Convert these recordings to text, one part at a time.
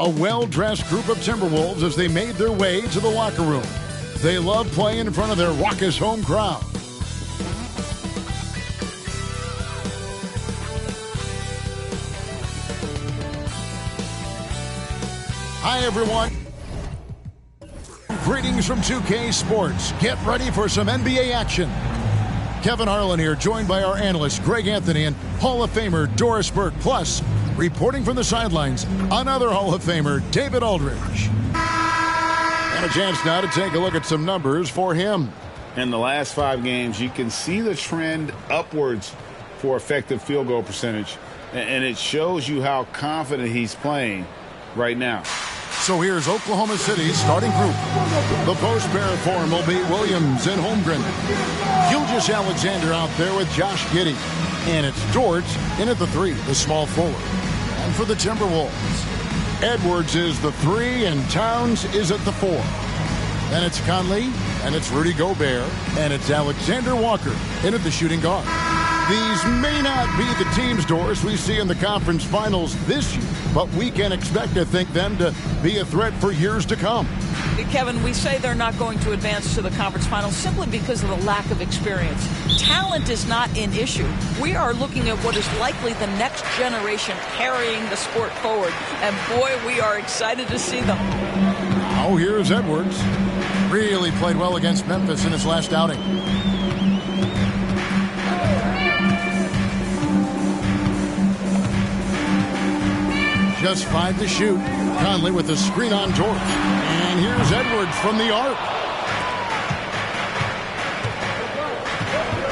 A well-dressed group of Timberwolves as they made their way to the locker room. They love playing in front of their raucous home crowd. Hi, everyone. Greetings from 2K Sports. Get ready for some NBA action. Kevin Harlan here, joined by our analyst, Greg Anthony, and Hall of Famer Doris Burke. Plus, reporting from the sidelines, another Hall of Famer, David Aldridge. And a chance now to take a look at some numbers for him. In the last 5 games, you can see the trend upwards for effective field goal percentage. And it shows you how confident he's playing right now. So here's Oklahoma City's starting group. The post pair form will be Williams and Holmgren. Gilgeous-Alexander out there with Josh Giddey. And it's Dort in at the 3, the small forward. And for the Timberwolves, Edwards is the 3 and Towns is at the 4. Then it's Conley, and it's Rudy Gobert, and it's Alexander Walker in at the shooting guard. These may not be the teams, Doris, we see in the conference finals this year, but we can expect, I think, them to be a threat for years to come. Kevin, we say they're not going to advance to the conference finals simply because of the lack of experience. Talent is not an issue. We are looking at what is likely the next generation carrying the sport forward, and boy, we are excited to see them. Oh, here's Edwards. Really played well against Memphis in his last outing. Just 5 to shoot. Conley with the screen on George. And here's Edwards from the arc.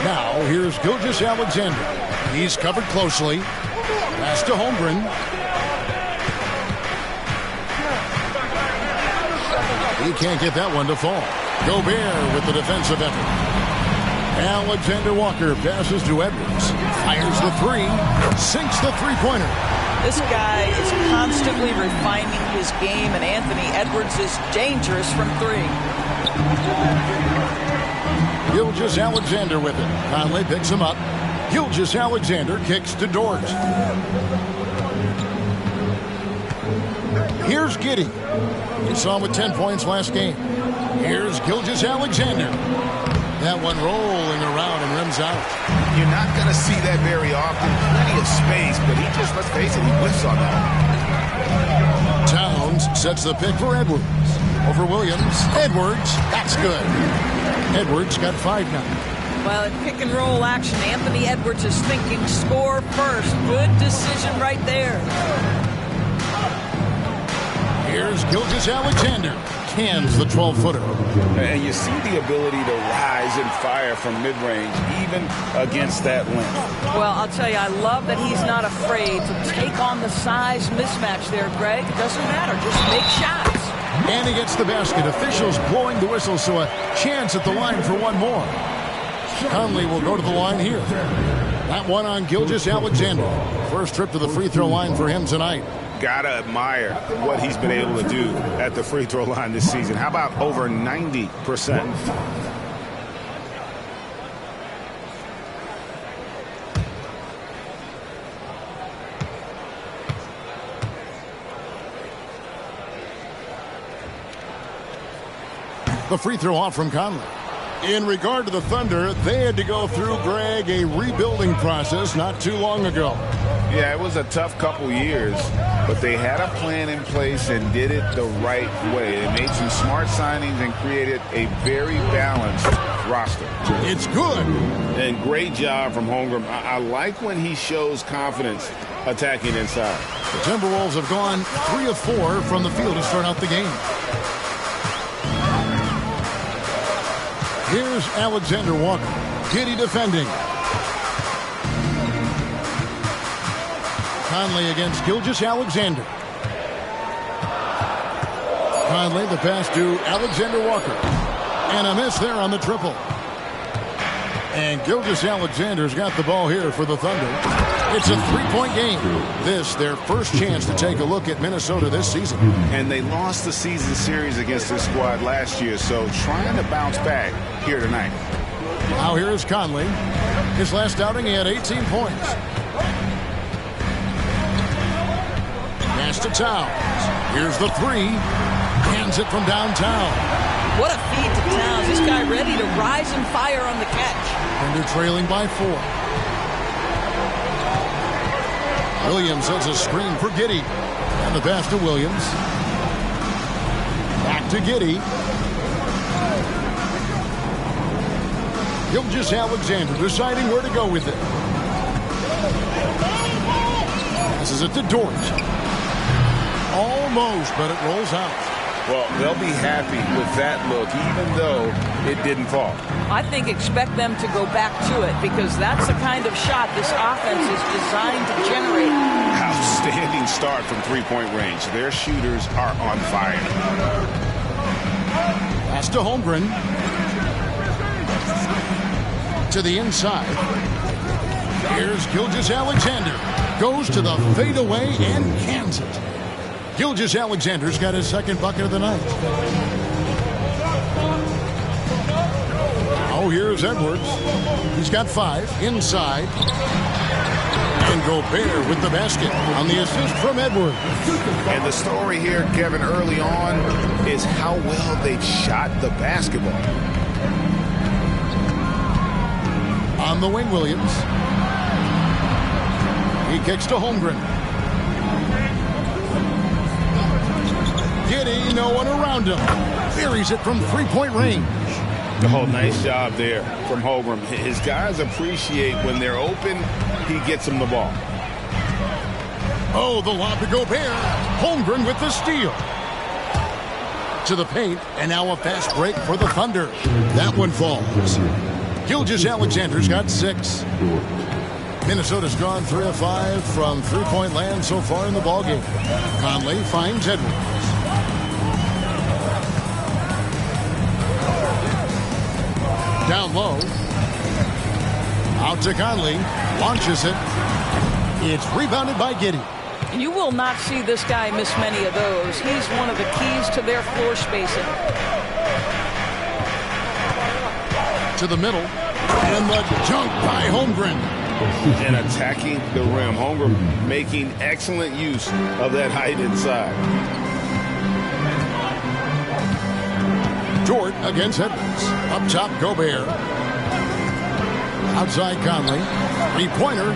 Now here's Gilgeous-Alexander. He's covered closely. Pass to Holmgren. He can't get that one to fall. Gobert with the defensive effort. Alexander Walker passes to Edwards. Fires the 3. Sinks the three-pointer. This guy is constantly refining his game, and Anthony Edwards is dangerous from 3. Gilgeous-Alexander with it. Conley picks him up. Gilgeous-Alexander kicks to Dort. Here's Giddey. You saw him with 10 points last game. Here's Gilgeous-Alexander. That one rolling around and rims out. You're not going to see that very often. Plenty of space, but he just, let's face it, he whiffs on that. Towns sets the pick for Edwards. Over Williams. Edwards. That's good. Edwards got 5 now. Well, in pick and roll action, Anthony Edwards is thinking score first. Good decision right there. Here's Gilgeous-Alexander. Cans the 12-footer. And you see the ability to rise and fire from mid-range, even against that length. Well, I'll tell you, I love that he's not afraid to take on the size mismatch there, Greg. It doesn't matter. Just make shots. And he gets the basket. Officials blowing the whistle, so a chance at the line for one more. Conley will go to the line here. That one on Gilgeous-Alexander. First trip to the free throw line for him tonight. Gotta admire what he's been able to do at the free throw line this season. How about over 90%? The free throw off from Conley. In regard to the Thunder, they had to go through, Greg, a rebuilding process not too long ago. Yeah, it was a tough couple years, but they had a plan in place and did it the right way. They made some smart signings and created a very balanced roster. It's good. And great job from Holmgren. I like when he shows confidence attacking inside. The Timberwolves have gone 3 of 4 from the field to start out the game. Here's Alexander Walker. Giddey defending. Conley against Gilgeous-Alexander. Conley, the pass to Alexander Walker. And a miss there on the triple. And Gilgeous-Alexander's got the ball here for the Thunder. It's a 3-point game. This, their first chance to take a look at Minnesota this season. And they lost the season series against this squad last year, so trying to bounce back here tonight. Now here is Conley. His last outing, he had 18 points. Pass to Towns. Here's the three. Hands it from downtown. What a feed to Towns. This guy ready to rise and fire on the catch. And they're trailing by 4. Williams sends a screen for Giddey. And the pass to Williams. Back to Giddey. Gilgeous-Alexander deciding where to go with it. Passes it to Dort. Almost, but it rolls out. Well, they'll be happy with that look, even though it didn't fall. I think expect them to go back to it because that's the kind of shot this offense is designed to generate. Outstanding start from three-point range. Their shooters are on fire. Pass to Holmgren. To the inside. Here's Gilgeous-Alexander. Goes to the fadeaway and cans it. Gilgeous-Alexander's got his second bucket of the night. Oh, here's Edwards. He's got 5 inside. And Gobert with the basket on the assist from Edwards. And the story here, Kevin, early on is how well they shot the basketball. On the wing, Williams. He kicks to Holmgren. Giddey, no one around him. Buries it from three-point range. Oh, nice job there from Holmgren. His guys appreciate when they're open, he gets them the ball. Oh, the lob to Gobert. Holmgren with the steal. To the paint, and now a fast break for the Thunder. That one falls. Gilgeous-Alexander's got 6. Minnesota's gone 3 of 5 from three-point land so far in the ballgame. Conley finds Edwards. Down low. Out to Conley. Launches it. It's rebounded by Giddey. You will not see this guy miss many of those. He's one of the keys to their floor spacing. To the middle. And the dunk by Holmgren. And attacking the rim. Holmgren making excellent use of that height inside. Dort against Edwards. Up top, Gobert. Outside, Conley. Three-pointer.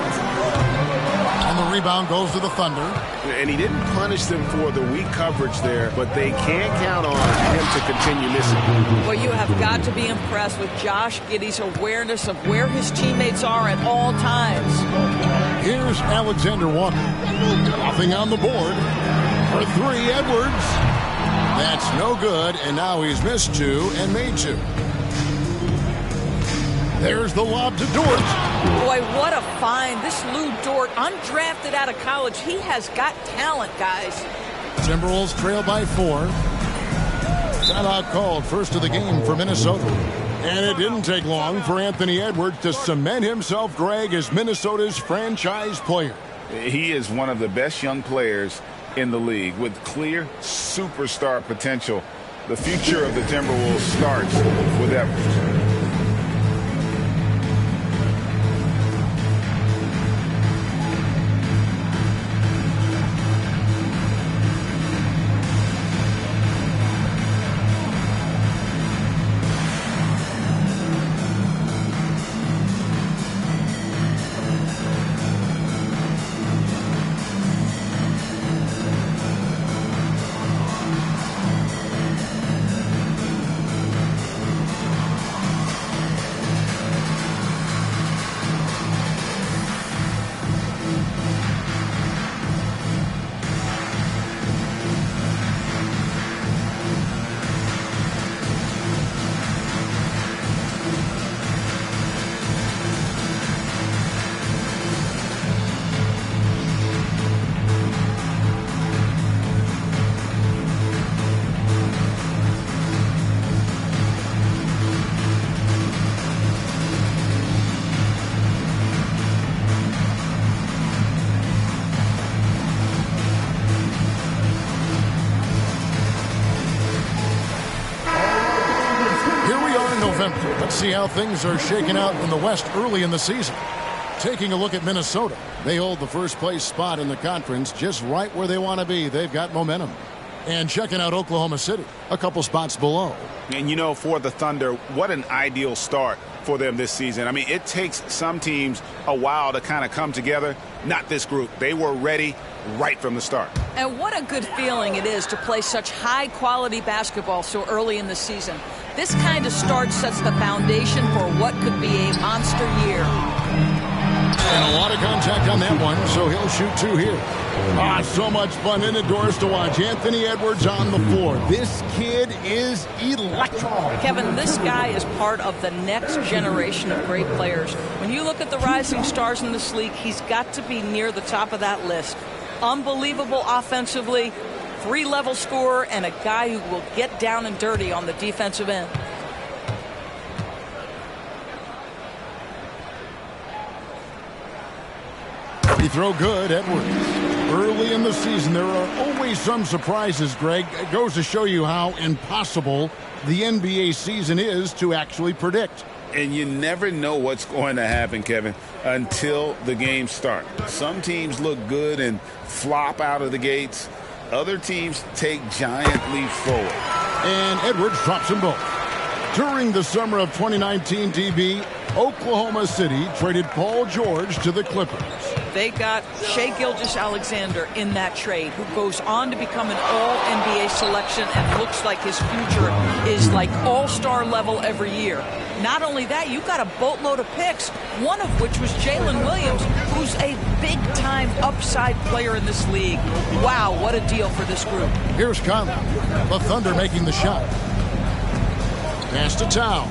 And the rebound goes to the Thunder. And he didn't punish them for the weak coverage there, but they can't count on him to continue missing. Well, you have got to be impressed with Josh Giddey's awareness of where his teammates are at all times. Here's Alexander Walker. Nothing on the board. For 3, Edwards. That's no good, and now he's missed 2 and made 2. There's the lob to Dort. Boy, what a find. This Lou Dort, undrafted out of college. He has got talent, guys. Timberwolves trail by 4. Timeout called, first of the game for Minnesota. And it didn't take long for Anthony Edwards to cement himself, Greg, as Minnesota's franchise player. He is one of the best young players in the league with clear superstar potential. The future of the Timberwolves starts with Edwards. Let's see how things are shaking out in the West early in the season. Taking a look at Minnesota. They hold the first place spot in the conference just right where they want to be. They've got momentum. And checking out Oklahoma City, a couple spots below. And, you know, for the Thunder, what an ideal start for them this season. I mean, it takes some teams a while to kind of come together. Not this group. They were ready right from the start. And what a good feeling it is to play such high-quality basketball so early in the season. This kind of start sets the foundation for what could be a monster year. And a lot of contact on that one, so he'll shoot 2 here. So much fun indoors to watch. Anthony Edwards on the floor. This kid is electric. Kevin, this guy is part of the next generation of great players. When you look at the rising stars in this league, he's got to be near the top of that list. Unbelievable offensively, 3-level scorer, and a guy who will get down and dirty on the defensive end. He throw good, Edwards. Early in the season, there are always some surprises, Greg. It goes to show you how impossible the NBA season is to actually predict. And you never know what's going to happen, Kevin, until the games start. Some teams look good and flop out of the gates. Other teams take giant leaps forward. And Edwards drops them both. During the summer of 2019, DB, Oklahoma City traded Paul George to the Clippers. They got Shai Gilgeous-Alexander in that trade, who goes on to become an all-NBA selection and looks like his future is like all-star level every year. Not only that, you've got a boatload of picks, one of which was Jalen Williams, who's a big-time upside player in this league. Wow, what a deal for this group. Here's Conley. The Thunder making the shot. Pass to Towns.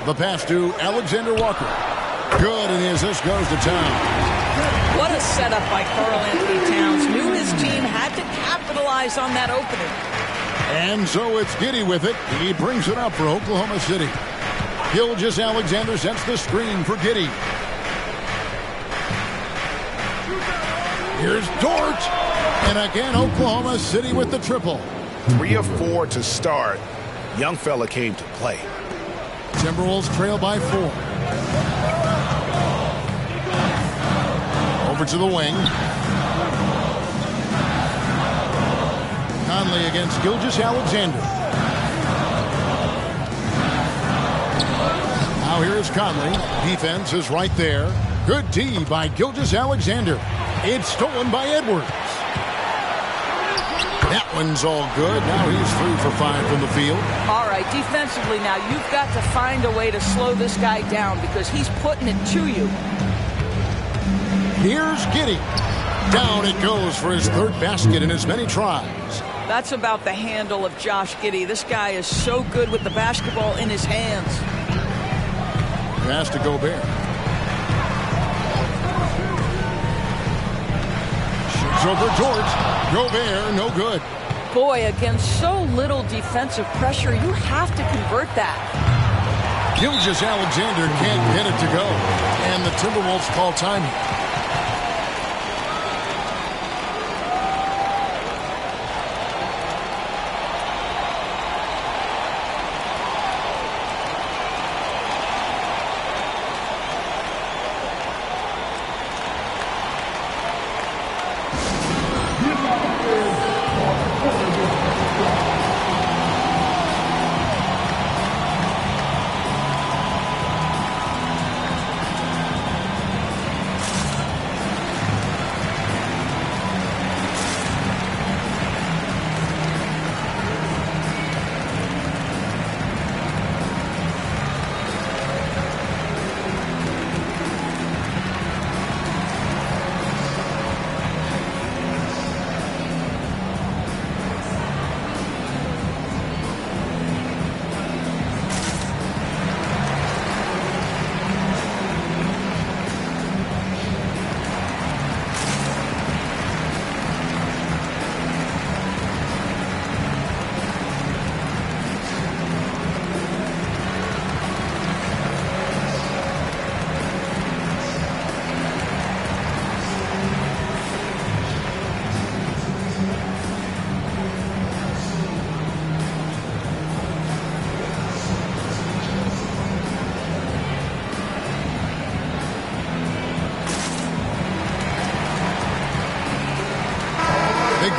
The pass to Alexander Walker. Good, and the assist goes to Towns. What a setup by Karl-Anthony Towns. Knew his team had to capitalize on that opening. And so it's Giddey with it. He brings it up for Oklahoma City. Gilgeous-Alexander sets the screen for Giddey. Here's Dort. And again, Oklahoma City with the triple. 3 of 4 to start. Young fella came to play. Timberwolves trail by 4. Over to the wing. Conley against Gilgeous-Alexander. Now here is Conley. Defense is right there. Good D by Gilgeous-Alexander. It's stolen by Edwards. That one's all good. Now he's 3 for 5 from the field. All right, defensively now, you've got to find a way to slow this guy down because he's putting it to you. Here's Giddey. Down it goes for his 3rd basket in as many tries. That's about the handle of Josh Giddey. This guy is so good with the basketball in his hands. Pass to Gobert. Shoots over George. Gobert, no good. Boy, against so little defensive pressure, you have to convert that. Gilgeous-Alexander can't get it to go. And the Timberwolves call time.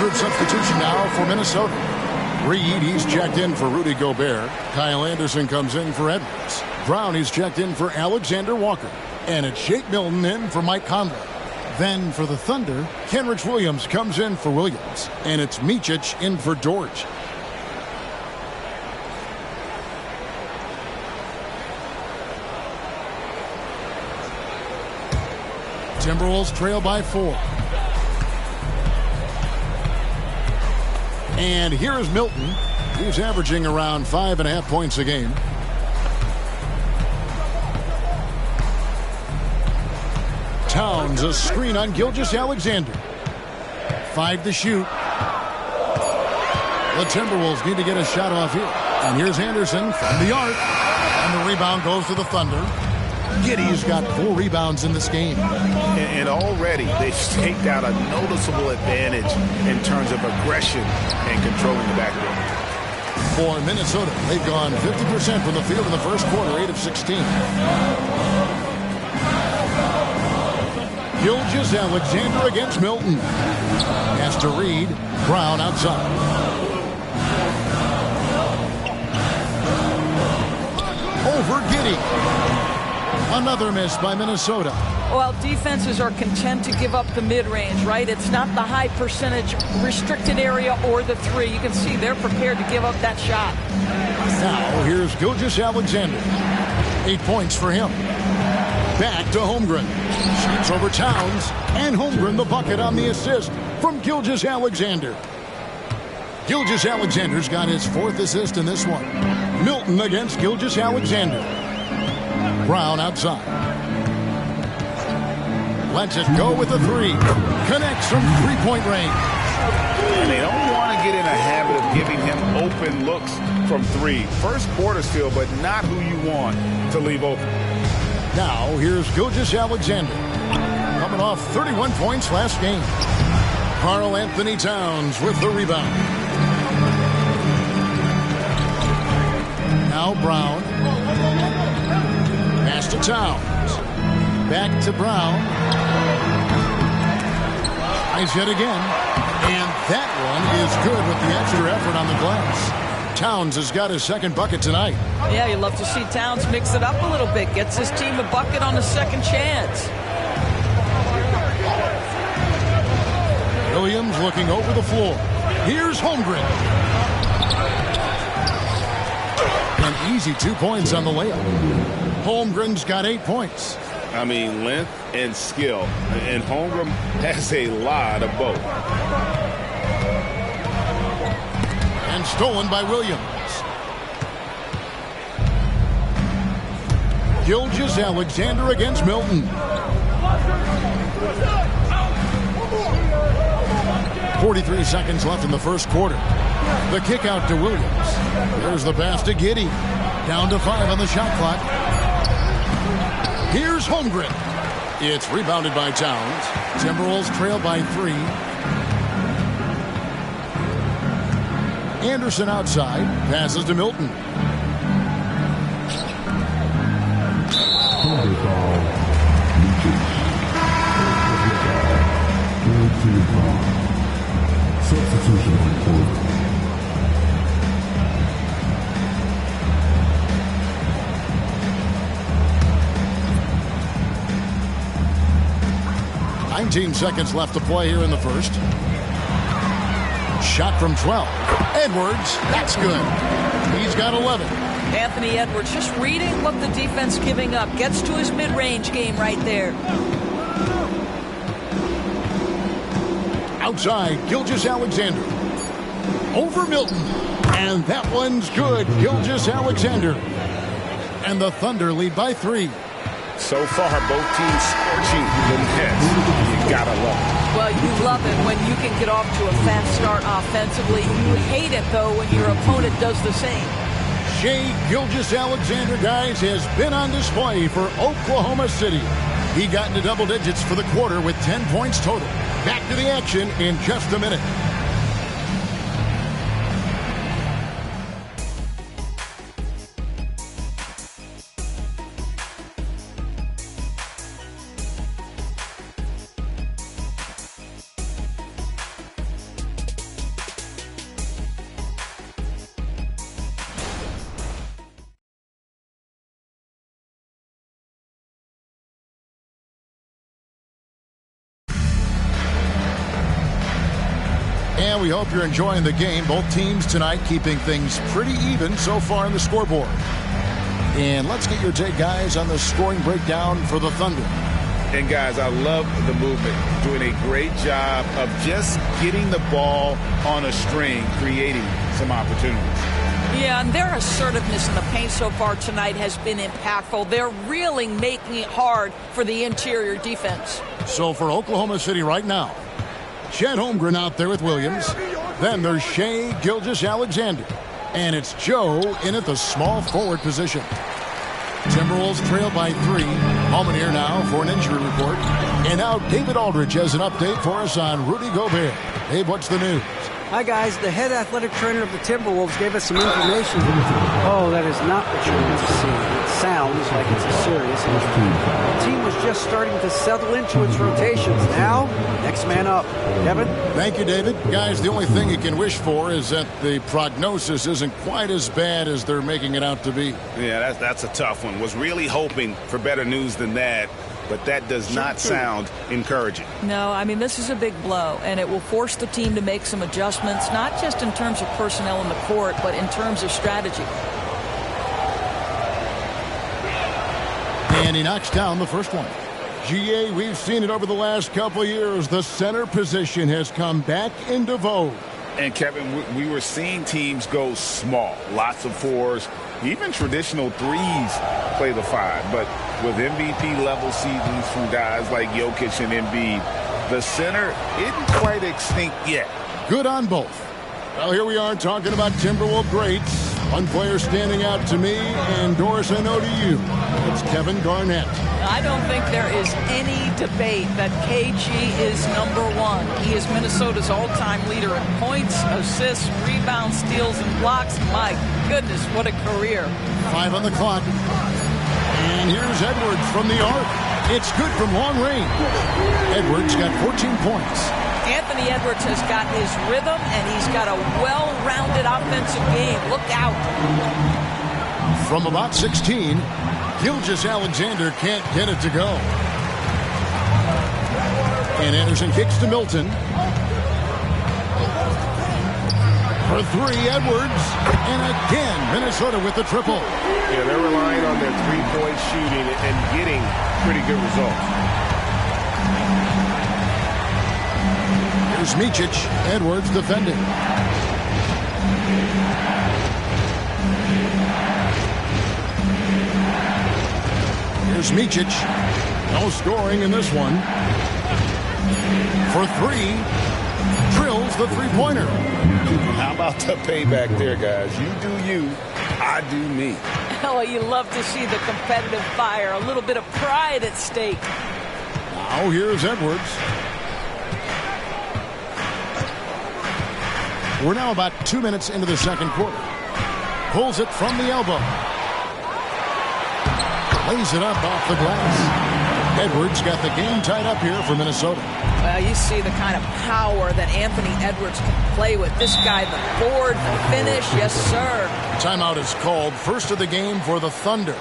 group substitution now for Minnesota. Reed, he's checked in for Rudy Gobert. Kyle Anderson comes in for Edwards. Brown, he's checked in for Alexander Walker. And it's Shake Milton in for Mike Conley. Then for the Thunder, Kenrich Williams comes in for Williams. And it's Micic in for George. Timberwolves trail by 4. And here is Milton. He's averaging around 5.5 points a game. Towns, a screen on Gilgeous-Alexander. 5 to shoot. The Timberwolves need to get a shot off here. And here's Anderson from the arc. And the rebound goes to the Thunder. Giddey's got 4 rebounds in this game. And already they've staked out a noticeable advantage in terms of aggression and controlling the backcourt. For Minnesota, they've gone 50% from the field in the first quarter, 8 of 16. Gilgeous-Alexander against Milton. Has to Reed. Brown outside. Over Giddey. Another miss by Minnesota. Well, defenses are content to give up the mid-range, right? It's not the high percentage restricted area or the 3. You can see they're prepared to give up that shot. Now, here's Gilgeous-Alexander. 8 points for him. Back to Holmgren. Shoots over Towns. And Holmgren the bucket on the assist from Gilgeous-Alexander. Gilgeous-Alexander's got his 4th assist in this one. Milton against Gilgeous-Alexander. Brown outside. Lets it go with the 3. Connects from 3-point range. And they don't want to get in a habit of giving him open looks from 3. First quarter still, but not who you want to leave open. Now, here's Gilgeous-Alexander. Coming off 31 points last game. Karl Anthony Towns with the rebound. Now Brown. Pass to Towns. Back to Brown. Tries yet again. And that one is good with the extra effort on the glass. Towns has got his 2nd bucket tonight. Yeah, you love to see Towns mix it up a little bit. Gets his team a bucket on a second chance. Williams looking over the floor. Here's Holmgren. An easy 2 points on the layup. Holmgren's got 8 points. I mean, length and skill. And Holmgren has a lot of both. And stolen by Williams. Gilgeous-Alexander against Milton. 43 seconds left in the first quarter. The kick out to Williams. There's the pass to Giddey. Down to 5 on the shot clock. Here's Holmgren. It's rebounded by Towns. Timberwolves trail by 3. Anderson outside. Passes to Milton. Substitution report. Seconds left to play here in the first. Shot from 12. Edwards, that's good. He's got 11. Anthony Edwards just reading what the defense giving up. Gets to his mid-range game right there. Outside, Gilgeous-Alexander. Over Milton. And that one's good. Gilgeous-Alexander. And the Thunder lead by 3. So far, both teams scorching the nets. You gotta love it. Well, you love it when you can get off to a fast start offensively. You hate it, though, when your opponent does the same. Shai Gilgeous-Alexander, guys, has been on display for Oklahoma City. He got into double digits for the quarter with 10 points total. Back to the action in just a minute. we hope you're enjoying the game. Both teams tonight keeping things pretty even so far in the scoreboard. And let's get your take, guys, on the scoring breakdown for the Thunder. And, guys, I love the movement. Doing a great job of just getting the ball on a string, creating some opportunities. Yeah, and their assertiveness in the paint so far tonight has been impactful. They're really making it hard for the interior defense. So for Oklahoma City right now, Chet Holmgren out there with Williams. Then there's Shai Gilgeous-Alexander. And it's Joe in at the small forward position. Timberwolves trail by 3. Holman here now for an injury report. And now David Aldridge has an update for us on Rudy Gobert. Dave, what's the news? Hi, guys. The head athletic trainer of the Timberwolves gave us some information. Oh, that is not what you want to see. It sounds like it's a serious injury. The team was just starting to settle into its rotations. Now, next man up. Kevin? Thank you, David. Guys, the only thing you can wish for is that the prognosis isn't quite as bad as they're making it out to be. Yeah, that's a tough one. Was really hoping for better news than that. But that does not sound encouraging. No, I mean, this is a big blow, and it will force the team to make some adjustments, not just in terms of personnel in the court, but in terms of strategy. And he knocks down the first one. GA, we've seen it over the last couple of years. The center position has come back into vogue. And, Kevin, we were seeing teams go small, lots of fours, even traditional threes play the 5. But with MVP-level seasons from guys like Jokic and Embiid, the center isn't quite extinct yet. Good on both. Well, here we are talking about Timberwolves greats. One player standing out to me, and Doris, I know to you. It's Kevin Garnett. I don't think there is any debate that KG is #1. He is Minnesota's all-time leader in points, assists, rebounds, steals, and blocks. My goodness, what a career. 5 on the clock. And here's Edwards from the arc. It's good from long range. Edwards got 14 points. Anthony Edwards has got his rhythm, and he's got a well-rounded offensive game. Look out. From about 16, Gilgeous-Alexander can't get it to go. And Anderson kicks to Milton. For 3, Edwards. And again, Minnesota with the triple. Yeah, they're relying on their three-point shooting and getting pretty good results. Here's Micic. Edwards defending. Here's Micic. No scoring in this one. For 3. Drills the three-pointer. How about the payback there, guys? You do you, I do me. Oh, you love to see the competitive fire. A little bit of pride at stake. Now here's Edwards. We're now about 2 minutes into the second quarter. Pulls it from the elbow. Lays it up off the glass. Edwards got the game tied up here for Minnesota. Well, you see the kind of power that Anthony Edwards can play with. This guy, the board, the finish, yes, sir. Timeout is called. First of the game for the Thunder.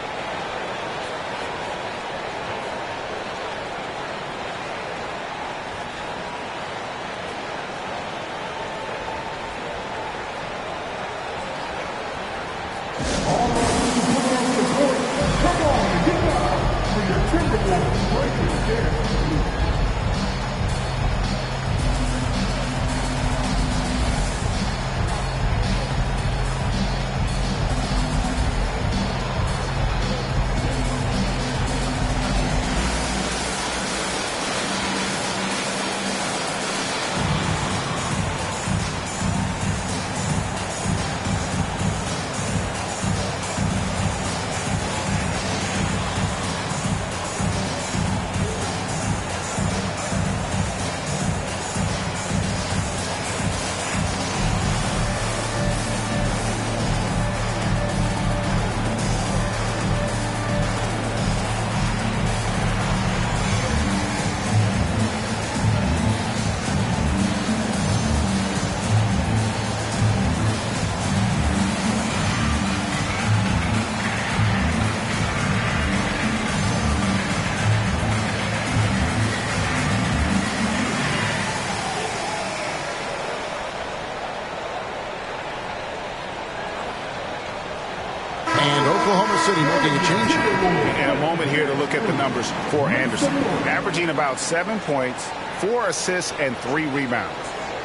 City making a change here. And a moment here to look at the numbers for Anderson. Averaging about 7 points, 4 assists, and 3 rebounds.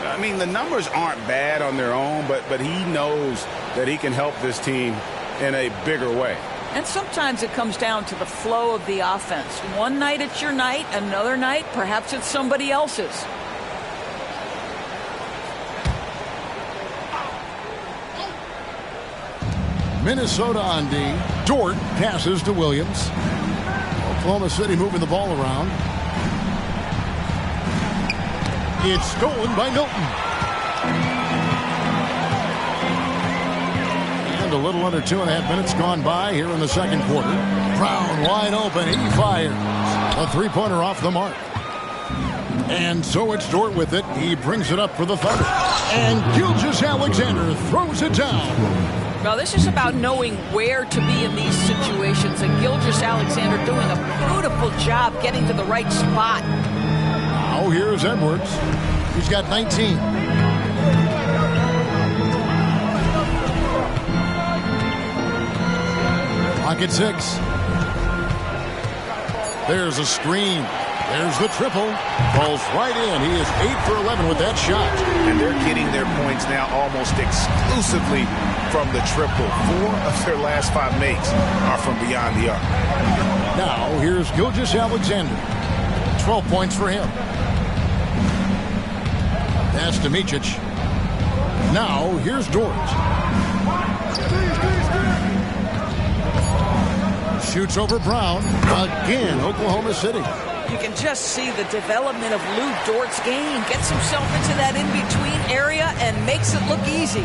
I mean, the numbers aren't bad on their own, but he knows that he can help this team in a bigger way. And sometimes it comes down to the flow of the offense. One night it's your night, another night perhaps it's somebody else's. Minnesota on D. Dort passes to Williams. Oklahoma City moving the ball around. It's stolen by Milton. And a little under 2.5 minutes gone by here in the second quarter. Brown wide open. He fires. A three-pointer off the mark. And so it's Dort with it. He brings it up for the Thunder. And Gilgeous-Alexander throws it down. Well, this is about knowing where to be in these situations. And Gilgeous-Alexander doing a beautiful job getting to the right spot. Now here's Edwards. He's got 19. Pocket 6. There's a screen. There's the triple. Falls right in. He is 8 for 11 with that shot. And they're getting their points now almost exclusively from the triple. 4 of their last 5 makes are from beyond the arc. Now here's Gilgeous-Alexander. 12 points for him. Pass to Micic. Now here's Dort. Shoots over Brown. Again, Oklahoma City. You can just see the development of Lou Dort's game. Gets himself into that in-between area and makes it look easy.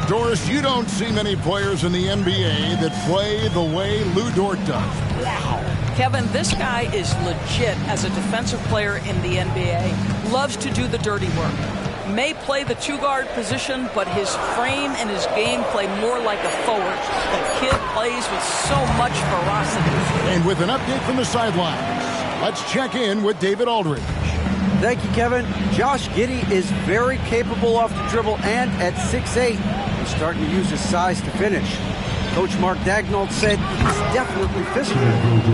Doris, you don't see many players in the NBA that play the way Lou Dort does. Wow. Kevin, this guy is legit as a defensive player in the NBA. Loves to do the dirty work. May play the two-guard position, but his frame and his game play more like a forward. The kid plays with so much ferocity. And with an update from the sidelines, let's check in with David Aldridge. Thank you, Kevin. Josh Giddey is very capable off the dribble and at 6'8". He's starting to use his size to finish. Coach Mark Daigneault said he's definitely physical.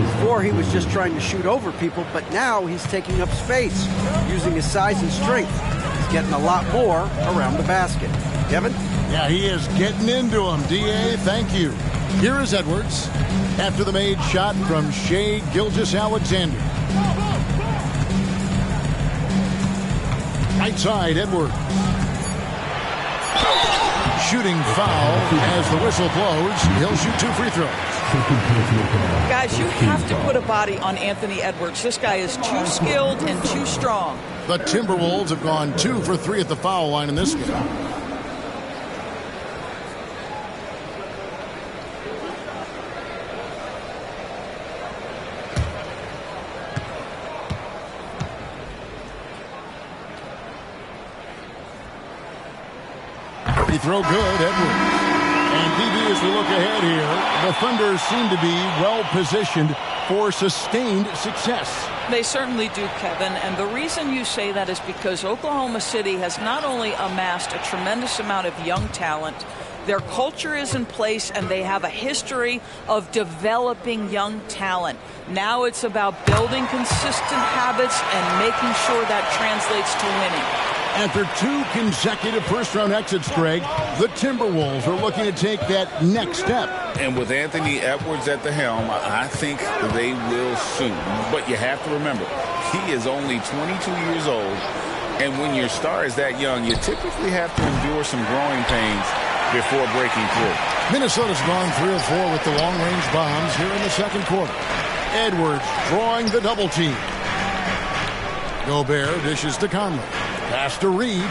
Before he was just trying to shoot over people, but now he's taking up space, using his size and strength. He's getting a lot more around the basket. Kevin? Yeah, he is getting into him. D.A., thank you. Here is Edwards after the made shot from Shai Gilgeous-Alexander. Right side, Edwards. Shooting foul as the whistle blows. He'll shoot 2 free throws. Guys, you have to put a body on Anthony Edwards. This guy is too skilled and too strong. The Timberwolves have gone 2 for 3 at the foul line in this game. Free throw good, Edwards. And DB, as we look ahead here, the Thunder seem to be well positioned for sustained success. They certainly do, Kevin. And the reason you say that is because Oklahoma City has not only amassed a tremendous amount of young talent, their culture is in place, and they have a history of developing young talent. Now it's about building consistent habits and making sure that translates to winning. After 2 consecutive first-round exits, Greg, the Timberwolves are looking to take that next step. And with Anthony Edwards at the helm, I think they will soon. But you have to remember, he is only 22 years old. And when your star is that young, you typically have to endure some growing pains before breaking through. Minnesota's gone 3 of 4 with the long-range bombs here in the second quarter. Edwards drawing the double team. Gobert dishes to Conley. Pass to Reed.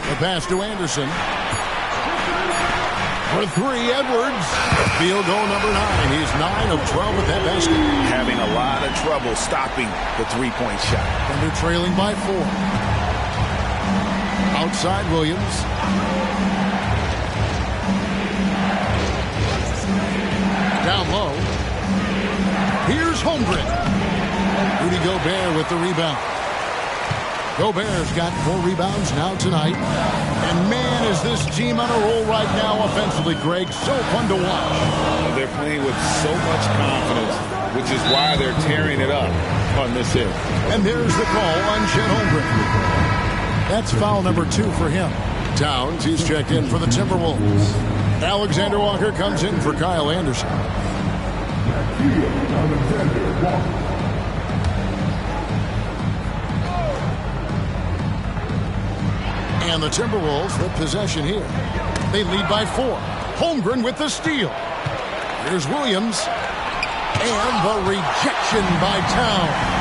The pass to Anderson. For 3, Edwards. Field goal number 9. He's 9 of 12 with that basket. Having a lot of trouble stopping the three-point shot. Thunder trailing by 4. Outside Williams. Down low. Here's Holmgren. Rudy Gobert with the rebound. Gobert's got 4 rebounds now tonight. And man, is this team on a roll right now offensively, Greg. So fun to watch. They're playing with so much confidence, which is why they're tearing it up on this hit. And there's the call on Chet Holmgren. That's foul number 2 for him. Towns, he's checked in for the Timberwolves. Alexander Walker comes in for Kyle Anderson. And the Timberwolves with possession here. They lead by 4. Holmgren with the steal. Here's Williams. And the rejection by Towns.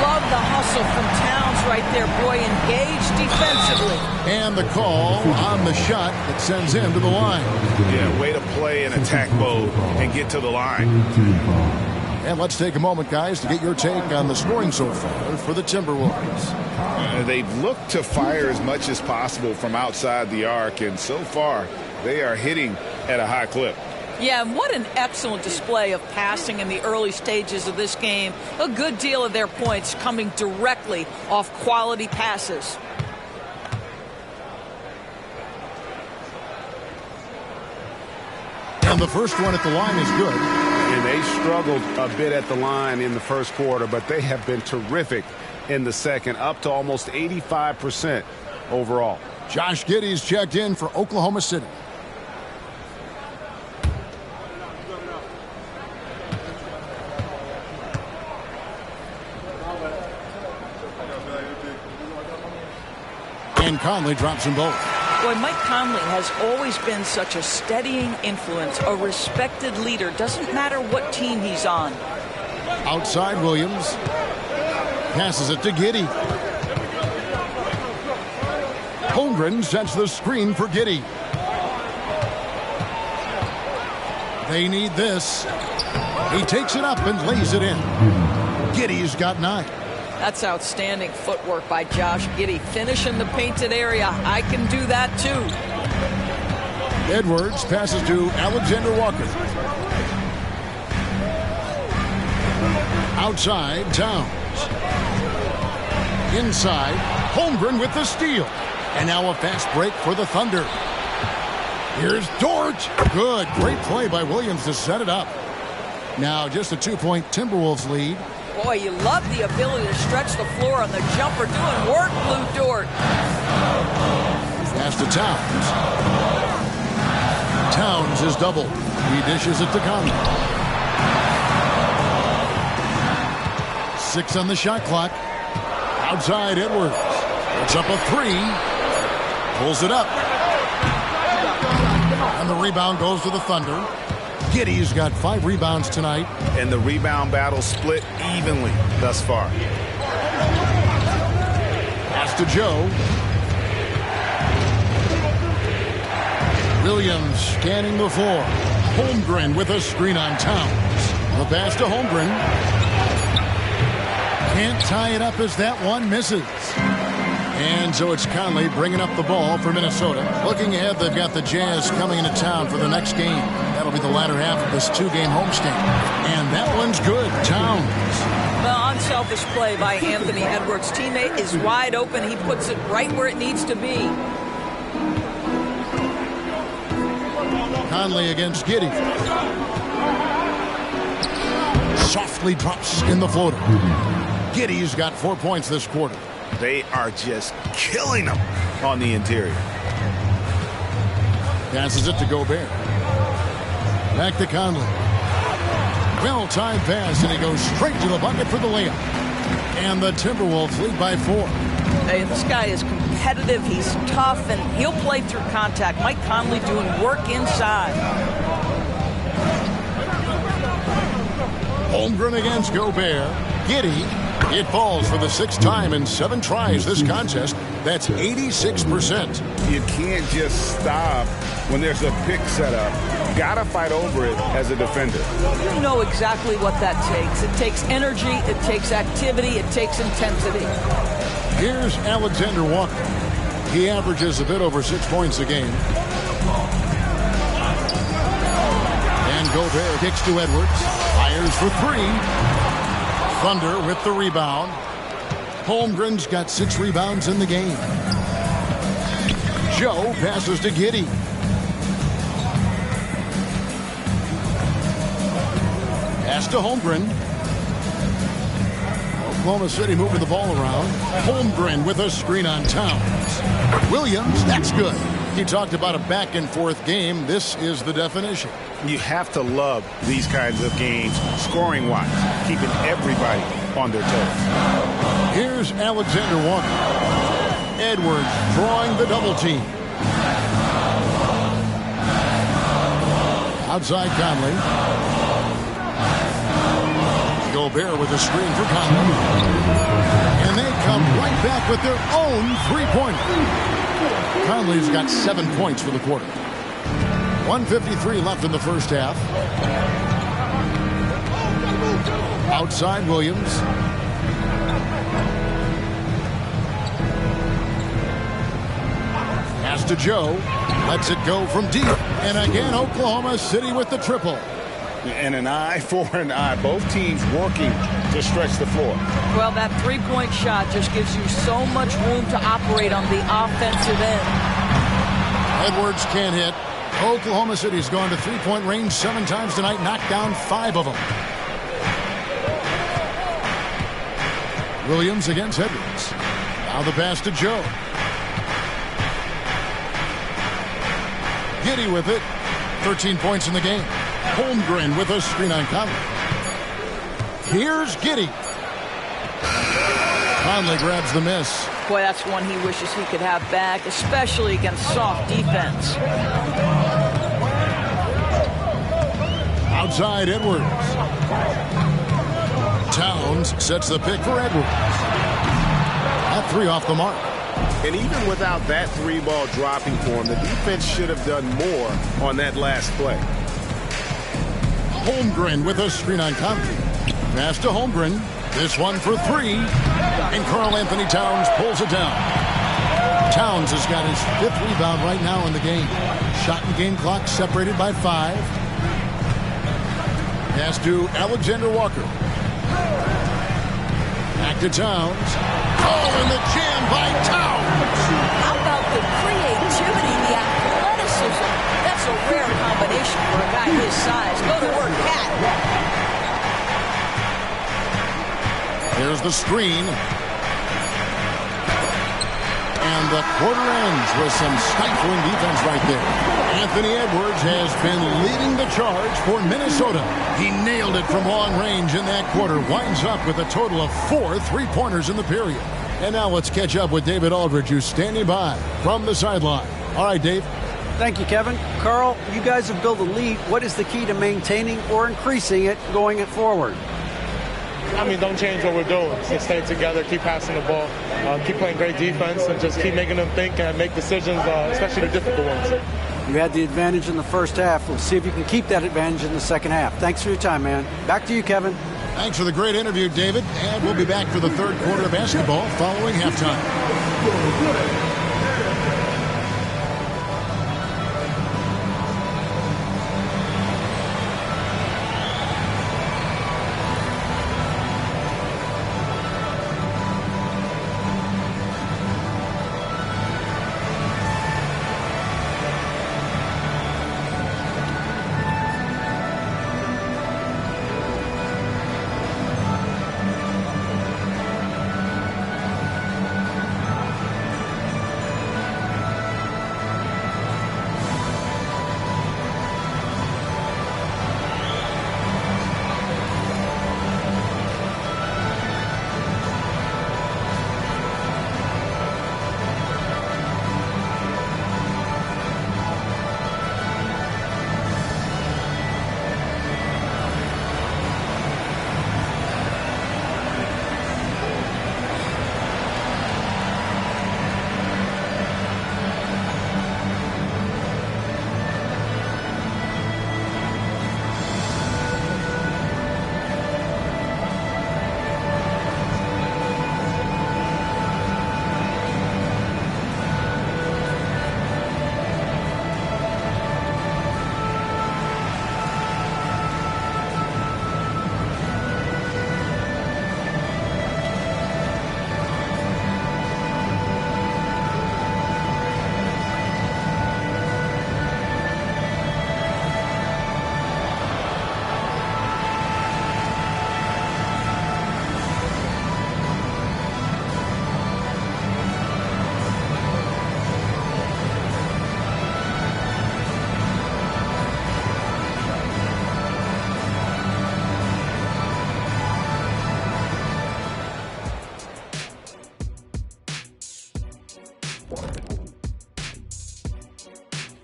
Love the hustle from Towns right there. Boy, engaged defensively. And the call on the shot that sends him to the line. Yeah, way to play in attack mode and get to the line. And let's take a moment, guys, to get your take on the scoring so far for the Timberwolves. They've looked to fire as much as possible from outside the arc, and so far they are hitting at a high clip. Yeah, and what an excellent display of passing in the early stages of this game. A good deal of their points coming directly off quality passes. And the first one at the line is good. And they struggled a bit at the line in the first quarter, but they have been terrific in the second, up to almost 85% overall. Josh Giddey's checked in for Oklahoma City. And Conley drops them both. Boy, Mike Conley has always been such a steadying influence, a respected leader. Doesn't matter what team he's on. Outside Williams. Passes it to Giddey. Holmgren sets the screen for Giddey. They need this. He takes it up and lays it in. Giddey's got 9. That's outstanding footwork by Josh Giddey. Finishing the painted area. I can do that too. Edwards passes to Alexander Walker. Outside, Towns. Inside, Holmgren with the steal. And now a fast break for the Thunder. Here's Dort. Good. Great play by Williams to set it up. Now just a 2-point Timberwolves lead. Boy, you love the ability to stretch the floor on the jumper. Doing work, Blue Dort. Pass to Towns. Towns is doubled. He dishes it to Conley. 6 on the shot clock. Outside Edwards. It's up a 3. Pulls it up. And the rebound goes to the Thunder. Giddey's got 5 rebounds tonight. And the rebound battle split evenly thus far. Pass to Joe. Williams scanning the floor. Holmgren with a screen on Towns. The pass to Holmgren. Can't tie it up as that one misses. And so it's Conley bringing up the ball for Minnesota. Looking ahead, they've got the Jazz coming into town for the next game. That'll be the latter half of this 2-game homestand. And that one's good. Towns. Well, unselfish play by Anthony Edwards. Teammate is wide open. He puts it right where it needs to be. Conley against Giddey. Softly drops in the floater. Giddey's got 4 points this quarter. They are just killing them on the interior. Passes it to Gobert. Back to Conley. Well-timed pass, and he goes straight to the bucket for the layup. And the Timberwolves lead by 4. Hey, this guy is competitive. He's tough, and he'll play through contact. Mike Conley doing work inside. Holmgren against Gobert. Giddey. It falls for the 6th time in 7 tries this contest. That's 86%. You can't just stop when there's a pick set up. Gotta fight over it as a defender. You know exactly what that takes. It takes energy, it takes activity, it takes intensity. Here's Alexander Walker. He averages a bit over 6 points a game. And Gobert kicks to Edwards. Fires for 3. Thunder with the rebound. Holmgren's got 6 rebounds in the game. Joe passes to Giddey. Pass to Holmgren. Oklahoma City moving the ball around. Holmgren with a screen on Towns. Williams, that's good. He talked about a back-and-forth game. This is the definition. You have to love these kinds of games, scoring-wise, keeping everybody on their toes. Here's Alexander Walker. Edwards drawing the double team. Outside Conley. Gobert with a screen for Conley. And they come right back with their own three-pointer. Conley's got 7 points for the quarter. 1:53 left in the first half. Outside Williams. Pass to Joe. Lets it go from deep. And again, Oklahoma City with the triple. And an eye for an eye. Both teams working to stretch the floor. Well, that three-point shot just gives you so much room to operate on the offensive end. Edwards can't hit. Oklahoma City's gone to three-point range 7 times tonight, knocked down 5 of them. Williams against Edwards. Now the pass to Joe. Giddey with it. 13 points in the game. Holmgren with a screen on Conley. Here's Giddey. Conley grabs the miss. Boy, that's one he wishes he could have back, especially against soft defense. Outside Edwards. Towns sets the pick for Edwards. That 3 off the mark. And even without that 3-ball dropping for him, the defense should have done more on that last play. Holmgren with a screen on Conley. Pass to Holmgren. This one for 3. And Karl Anthony Towns pulls it down. Towns has got his 5th rebound right now in the game. Shot and game clock separated by 5. Pass to Alexander Walker. Back to Towns. Oh, and the jam by Towns. How about the creativity, the athleticism? That's a rare combination for a guy his size. Go to work, Cat. Here's the screen. And the quarter ends with some stifling defense right there. Anthony Edwards has been leading the charge for Minnesota. He nailed it from long range in that quarter. Winds up with a total of 4 3-pointers in the period. And now let's catch up with David Aldridge, who's standing by from the sideline. All right, Dave. Thank you, Kevin. Carl, you guys have built a lead. What is the key to maintaining or increasing it going it forward? I mean, don't change what we're doing. Just stay together, keep passing the ball, keep playing great defense, and just keep making them think and make decisions, especially the difficult ones. You had the advantage in the first half. We'll see if you can keep that advantage in the second half. Thanks for your time, man. Back to you, Kevin. Thanks for the great interview, David. And we'll be back for the third quarter of basketball following halftime.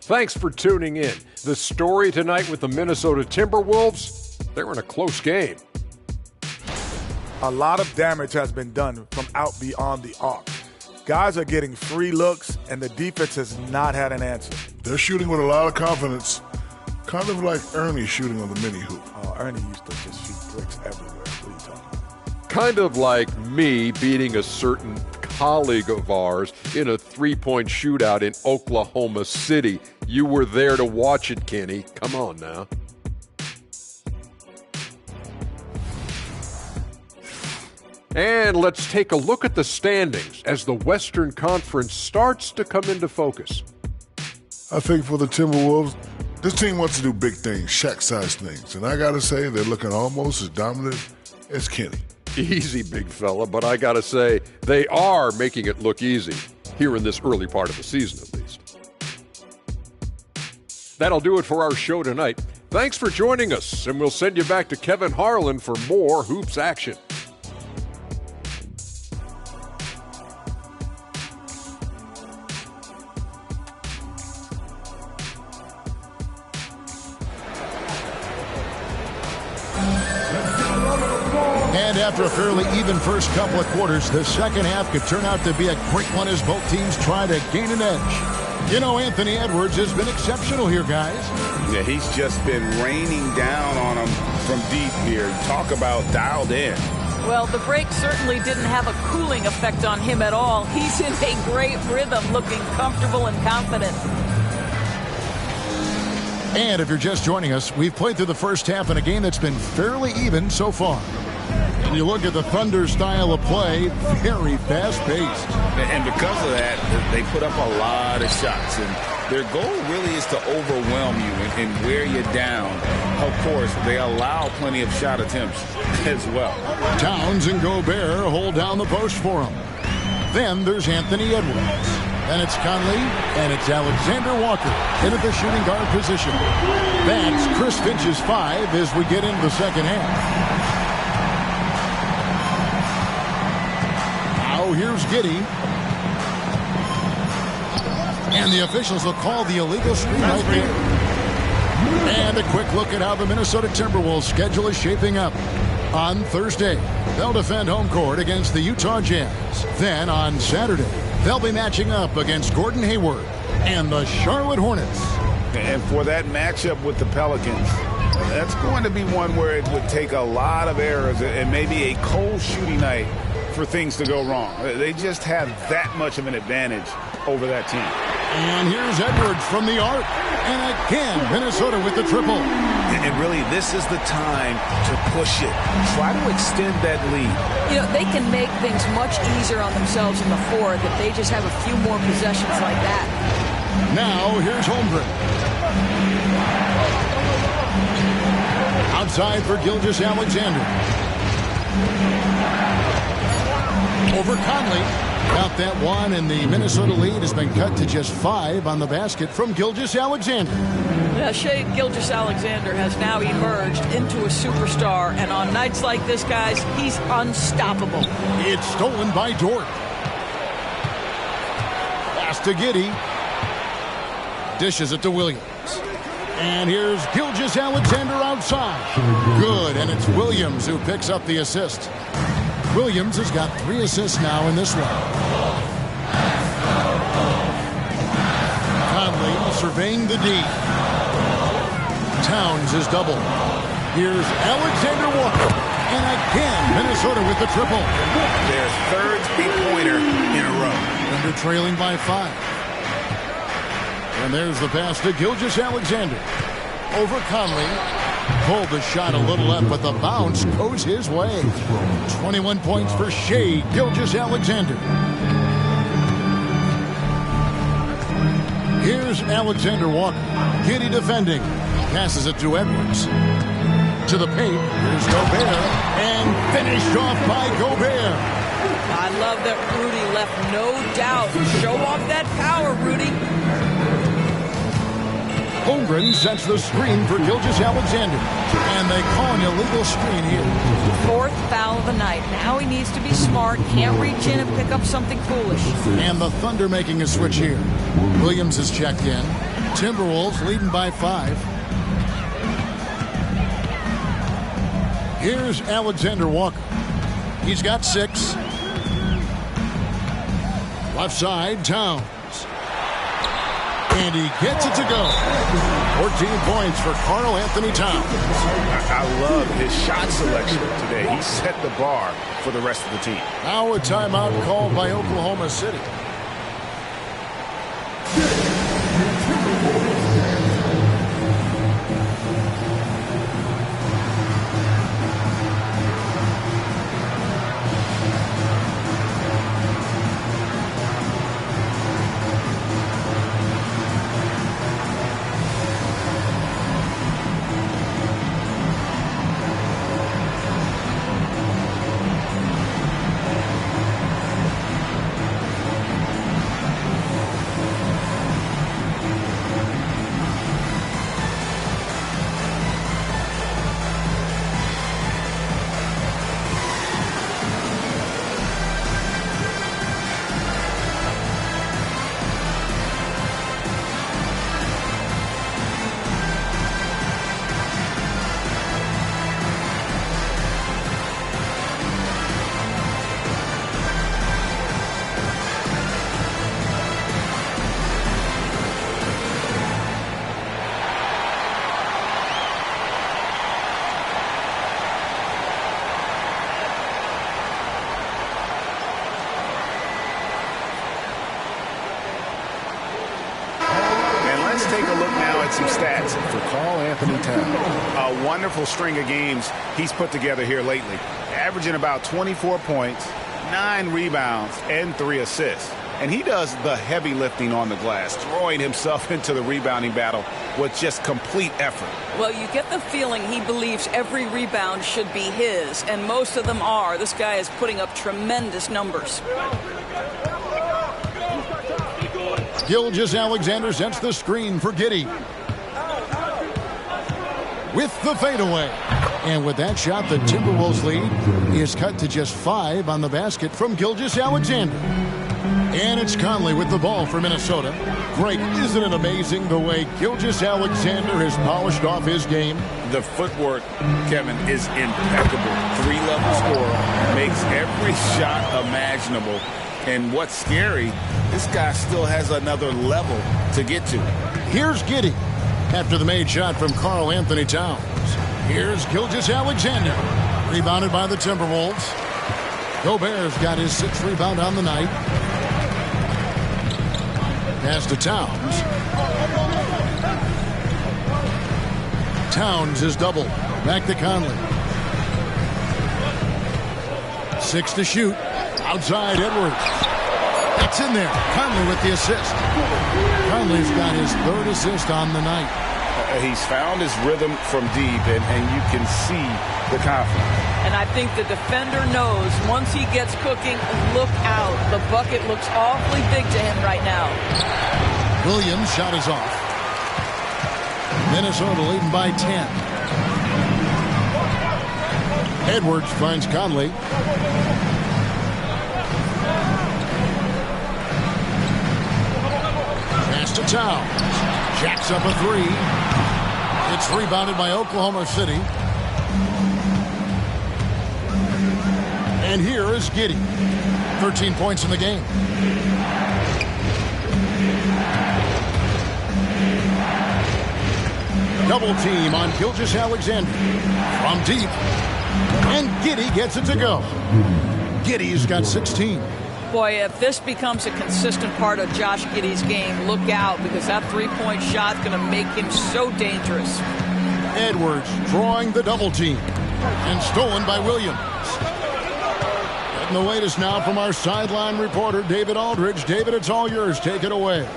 Thanks for tuning in. The story tonight with the Minnesota Timberwolves, they're in a close game. A lot of damage has been done from out beyond the arc. Guys are getting free looks, and the defense has not had an answer. They're shooting with a lot of confidence, kind of like Ernie shooting on the mini hoop. Oh, Ernie used to just shoot bricks everywhere. What are you talking about? Kind of like me beating a certain colleague of ours in a three-point shootout in Oklahoma City. You were there to watch it, Kenny. Come on now. And let's take a look at the standings as the Western Conference starts to come into focus. I think for the Timberwolves, this team wants to do big things, Shaq-sized things. And I got to say, they're looking almost as dominant as Kenny. Easy, big fella, but I got to say, they are making it look easy, here in this early part of the season at least. That'll do it for our show tonight. Thanks for joining us, and we'll send you back to Kevin Harlan for more Hoops action. And after a fairly even first couple of quarters, the second half could turn out to be a great one as both teams try to gain an edge. You know, Anthony Edwards has been exceptional here, guys. Yeah, he's just been raining down on them from deep here. Talk about dialed in. Well, the break certainly didn't have a cooling effect on him at all. He's in a great rhythm, looking comfortable and confident. And if you're just joining us, we've played through the first half in a game that's been fairly even so far. And you look at the Thunder style of play, very fast-paced. And because of that, they put up a lot of shots. And their goal really is to overwhelm you and wear you down. Of course, they allow plenty of shot attempts as well. Towns and Gobert hold down the post for him. Then there's Anthony Edwards. And it's Conley, and it's Alexander Walker into the shooting guard position. That's Chris Finch's 5 as we get into the second half. Now here's Giddey. And the officials will call the illegal screen right there. And a quick look at how the Minnesota Timberwolves schedule is shaping up. On Thursday, they'll defend home court against the Utah Jazz. Then on Saturday, they'll be matching up against Gordon Hayward and the Charlotte Hornets. And for that matchup with the Pelicans, that's going to be one where it would take a lot of errors and maybe a cold shooting night for things to go wrong. They just have that much of an advantage over that team. And here's Edwards from the arc. And again, Minnesota with the triple. And really, this is the time to push it. Try to extend that lead. You know, they can make things much easier on themselves in the fourth if they just have a few more possessions like that. Now, here's Holmgren. Outside for Gilgeous-Alexander. Over Conley. Got that one, and the Minnesota lead has been cut to just 5 on the basket from Gilgeous-Alexander. Yeah, Shai Gilgeous-Alexander has now emerged into a superstar, and on nights like this, guys, he's unstoppable. It's stolen by Dort. Pass to Giddey. Dishes it to Williams. And here's Gilgeous-Alexander outside. Good, and it's Williams who picks up the assist. Williams has got 3 assists now in this one. Conley surveying the D. Towns is double. Here's Alexander Walker. And again, Minnesota with the triple. Their third three-pointer in a row. And they're trailing by 5. And there's the pass to Gilgeous-Alexander. Over Conley. Pulled the shot a little left, but the bounce goes his way. 21 points for Shai Gilgeous-Alexander. Here's Alexander Walker. Giddey defending. Passes it to Edwards. To the paint. Here's Gobert. And finished off by Gobert. I love that Rudy left no doubt. Show off that power, Rudy. Holmgren sets the screen for Gilgeous-Alexander. And they call an illegal screen here. 4th foul of the night. Now he needs to be smart. Can't reach in and pick up something foolish. And the Thunder making a switch here. Williams is checked in. Timberwolves leading by 5. Here's Alexander Walker. He's got 6. Left side, Towns. And he gets it to go. 14 points for Karl Anthony Towns. I love his shot selection today. He set the bar for the rest of the team. Now a timeout called by Oklahoma City. Some stats for Karl Anthony Towns. A wonderful string of games he's put together here lately, averaging about 24 points, 9 rebounds, and 3 assists. And he does the heavy lifting on the glass, throwing himself into the rebounding battle with just complete effort. Well, you get the feeling he believes every rebound should be his, and most of them are. This guy is putting up tremendous numbers. Gilgeous-Alexander sets the screen for Giddey. With the fadeaway. And with that shot, the Timberwolves lead is cut to just 5 on the basket from Gilgeous-Alexander. And it's Conley with the ball for Minnesota. Greg, isn't it amazing the way Gilgeous-Alexander has polished off his game? The footwork, Kevin, is impeccable. 3-level scorer, makes every shot imaginable. And what's scary, this guy still has another level to get to. Here's Giddey after the made shot from Karl Anthony Towns. Here's Gilgeous-Alexander, rebounded by the Timberwolves. Gobert's got his 6th rebound on the night. Pass to Towns. Towns is double. Back to Conley. 6 to shoot. Outside Edwards. That's in there. Conley with the assist. Conley's got his 3rd assist on the night. He's found his rhythm from deep, and you can see the confidence. And I think the defender knows once he gets cooking, look out. The bucket looks awfully big to him right now. Williams' shot is off. Minnesota leading by 10. Edwards finds Conley. Pass to Towns. Jacks up a 3. It's rebounded by Oklahoma City. And here is Giddey. 13 points in the game. Double team on Gilgeous-Alexander. From deep. And Giddey gets it to go. Giddey's got 16. Boy, if this becomes a consistent part of Josh Giddey's game, look out, because that three-point shot's going to make him so dangerous. Edwards drawing the double team. And stolen by Williams. Getting the latest now from our sideline reporter, David Aldridge. David, it's all yours. Take it away.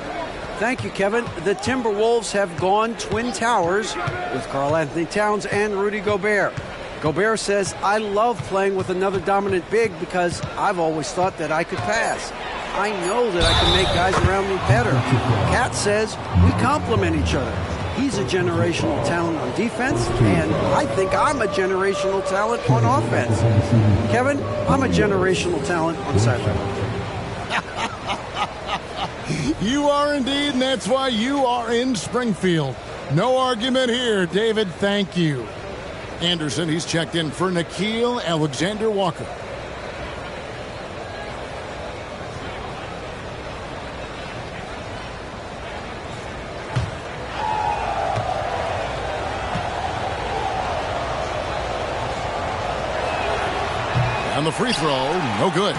Thank you, Kevin. The Timberwolves have gone Twin Towers with Karl Anthony Towns and Rudy Gobert. Gobert says, I love playing with another dominant big because I've always thought that I could pass. I know that I can make guys around me better. Cat says, we complement each other. He's a generational talent on defense, and I think I'm a generational talent on offense. Kevin, I'm a generational talent on sideline. You are indeed, and that's why you are in Springfield. No argument here, David. Thank you. Anderson, he's checked in for Nickeil Alexander-Walker. And the free throw, no good.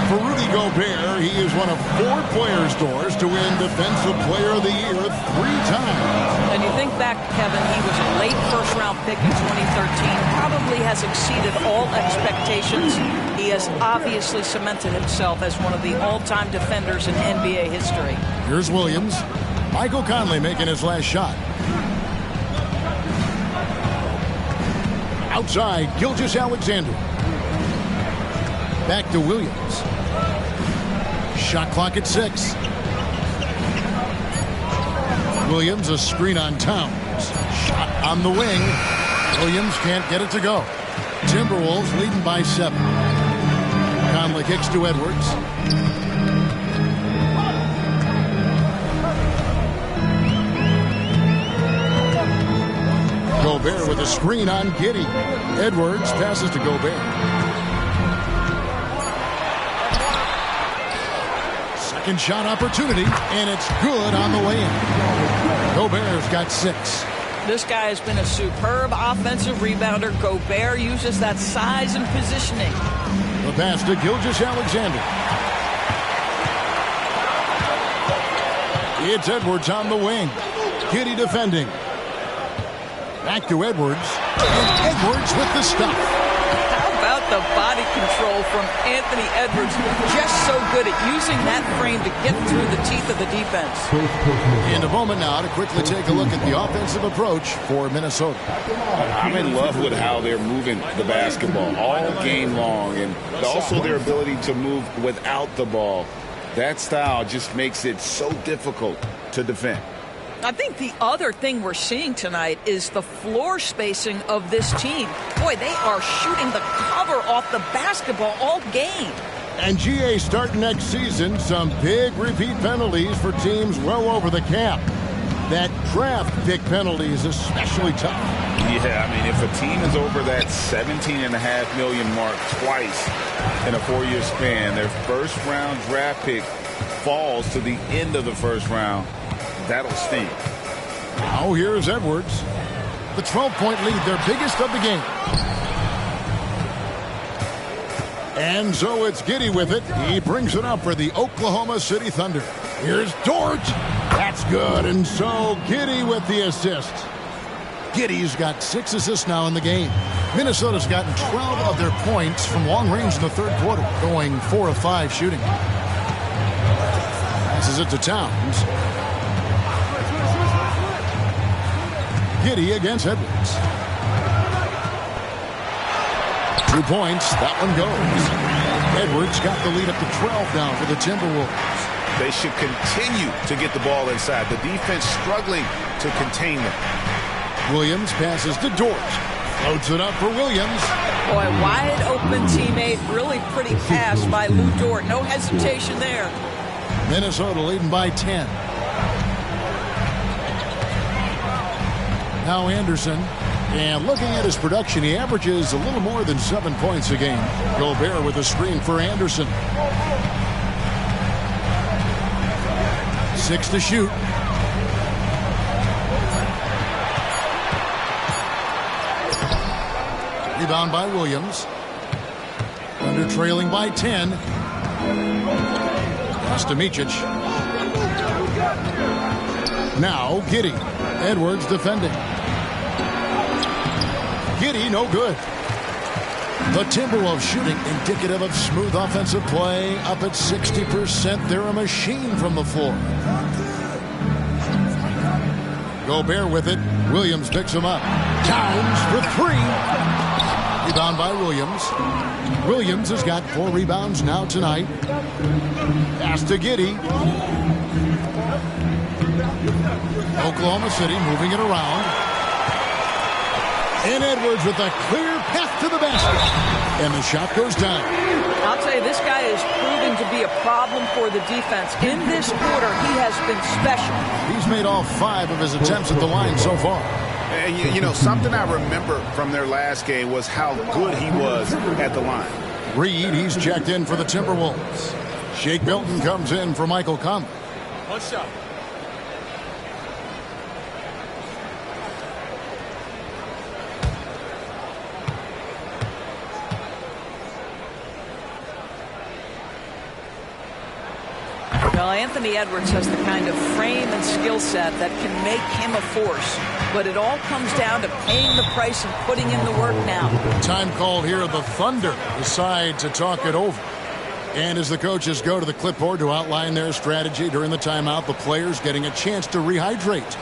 For Rudy Gobert, he is one of 4 players, Doors, to win Defensive Player of the Year 3 times. And you think back, Kevin, he was a late first-round pick in 2013. Probably has exceeded all expectations. He has obviously cemented himself as one of the all-time defenders in NBA history. Here's Williams. Michael Conley making his last shot. Outside, Gilgeous-Alexander. Back to Williams. Shot clock at 6. Williams, a screen on Towns. Shot on the wing. Williams can't get it to go. Timberwolves leading by 7. Conley kicks to Edwards. Gobert with a screen on Giddey. Edwards passes to Gobert. Second shot opportunity, and it's good on the way in. Gobert's got 6. This guy has been a superb offensive rebounder. Gobert uses that size and positioning. The pass to Gilgeous-Alexander. It's Edwards on the wing. Giddey defending. Back to Edwards. And Edwards with the stuff. How about the body control from Anthony Edwards? Just so good at using that frame to get through the teeth of the defense. In a moment now to quickly take a look at the offensive approach for Minnesota. I'm in love with how they're moving the basketball all game long, and also their ability to move without the ball. That style just makes it so difficult to defend. I think the other thing we're seeing tonight is the floor spacing of this team. Boy, they are shooting the cover off the basketball all game. And GA starting next season, some big repeat penalties for teams well over the cap. That draft pick penalty is especially tough. Yeah, I mean, if a team is over that $17.5 million mark twice in a 4-year span, their first-round draft pick falls to the end of the first round. That'll sting. Now here's Edwards. The 12-point lead, their biggest of the game. And so it's Giddey with it. He brings it up for the Oklahoma City Thunder. Here's Dort. That's good. And so Giddey with the assist. Giddey's got 6 assists now in the game. Minnesota's gotten 12 of their points from long range in the third quarter, going 4 of 5 shooting. Passes it to Towns. Giddey against Edwards. 2 points. That one goes. Edwards got the lead up to 12 now for the Timberwolves. They should continue to get the ball inside. The defense struggling to contain them. Williams passes to Dort. Floats it up for Williams. Boy, wide open teammate. Really pretty pass by Lou Dort. No hesitation there. Minnesota leading by 10. Now Anderson, and looking at his production, he averages a little more than 7 points a game. Gobert with a screen for Anderson. 6 to shoot. Rebound by Williams. Under trailing by 10. Pass to Micic. Now Giddey. Edwards defending. Giddey, no good. The Timberwolves shooting indicative of smooth offensive play. Up at 60%. They're a machine from the floor. Gobert with it. Williams picks him up. Towns for 3. Rebound by Williams. Williams has got 4 rebounds now tonight. Pass to Giddey. Oklahoma City moving it around. And Edwards with a clear path to the basket. And the shot goes down. I'll tell you, this guy is proving to be a problem for the defense. In this quarter, he has been special. He's made all 5 of his attempts at the line so far. And you know, something I remember from their last game was how good he was at the line. Reed, he's checked in for the Timberwolves. Shake Milton comes in for Michael Conley. One shot. Well, Anthony Edwards has the kind of frame and skill set that can make him a force. But it all comes down to paying the price and putting in the work now. Time called here. The Thunder decide to talk it over. And as the coaches go to the clipboard to outline their strategy during the timeout, the players getting a chance to rehydrate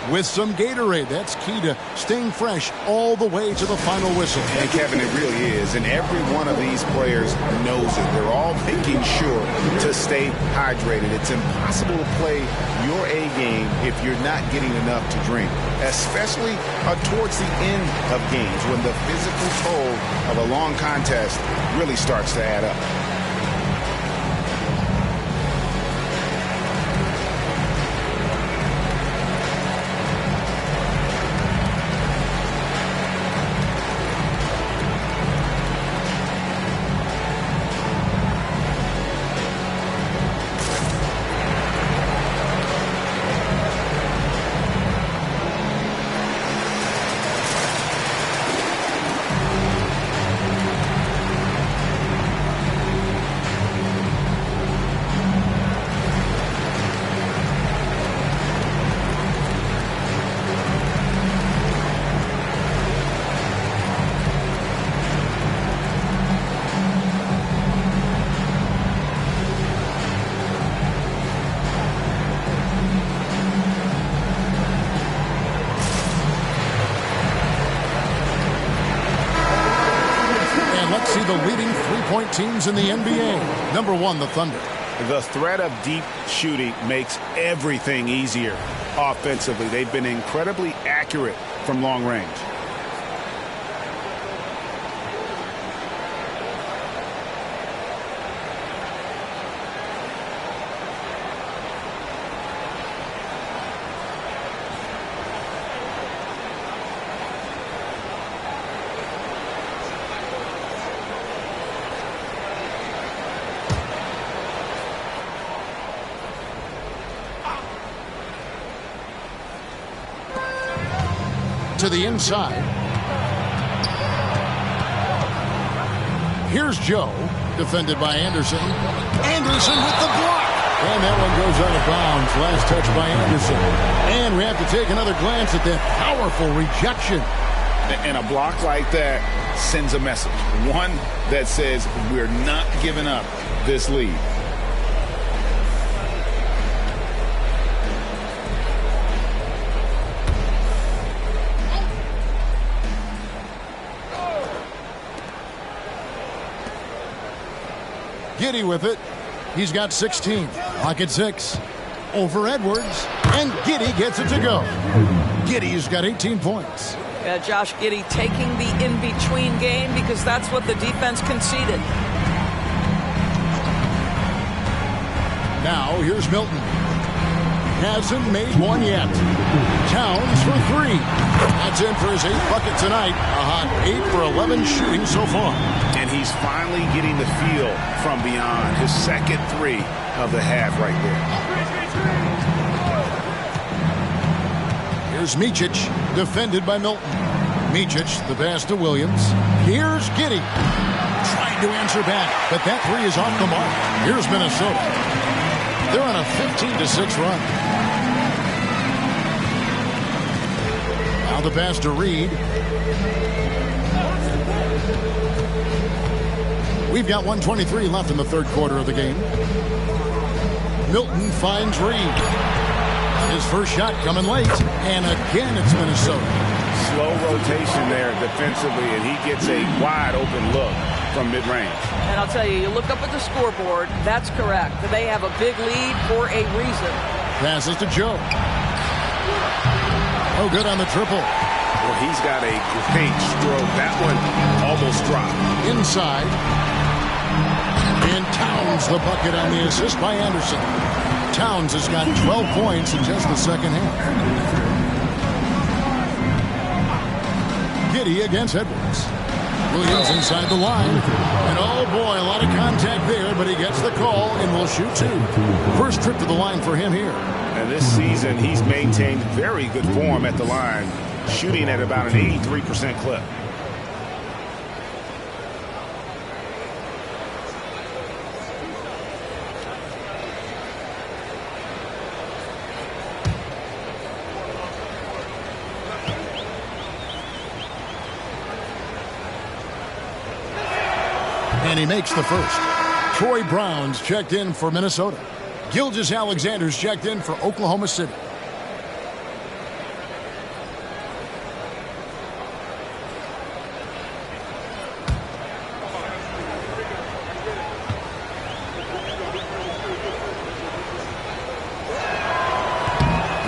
with some Gatorade. That's key to staying fresh all the way to the final whistle. And Kevin, it really is. And every one of these players knows it. They're all making sure to stay hydrated. It's impossible to play your A game if you're not getting enough to drink, especially towards the end of games when the physical toll of a long contest really starts to add up. The leading three-point teams in the NBA. Number 1, the Thunder. The threat of deep shooting makes everything easier offensively. They've been incredibly accurate from long range. To the inside. Here's Joe, defended by Anderson. Anderson with the block. And that one goes out of bounds. Last touch by Anderson. And we have to take another glance at that powerful rejection. And a block like that sends a message. One that says we're not giving up this lead. Giddey with it. He's got 16. Clock at 6. Over Edwards. And Giddey gets it to go. Giddey's got 18 points. Yeah, Josh Giddey taking the in-between game because that's what the defense conceded. Now here's Milton. Hasn't made one yet. Towns for 3. That's in for his 8th bucket tonight. A hot 8 for 11 shooting so far. And he's finally getting the feel from beyond. His second 3 of the half right there. Here's Micic, defended by Milton. Micic, the pass to Williams. Here's Giddey. Trying to answer back, but that 3 is off the mark. Here's Minnesota. They're on a 15-6 run. Now the pass to Reed. We've got 1:23 left in the third quarter of the game. Milton finds Reed. His first shot coming late. And again, it's Minnesota. Slow rotation there defensively, and he gets a wide open look from mid-range. And I'll tell you, you look up at the scoreboard, that's correct. They have a big lead for a reason. Passes to Joe. Oh, good on the triple. Well, he's got a great stroke. That one almost dropped. Inside. And Towns the bucket on the assist by Anderson. Towns has got 12 points in just the second half. Giddey against Edwards. Williams inside the line. And oh boy, a lot of contact there, but he gets the call and will shoot two. First trip to the line for him here. And this season, he's maintained very good form at the line, shooting at about an 83% clip. And he makes the first. Troy Brown's checked in for Minnesota. Gilgeous-Alexander's checked in for Oklahoma City.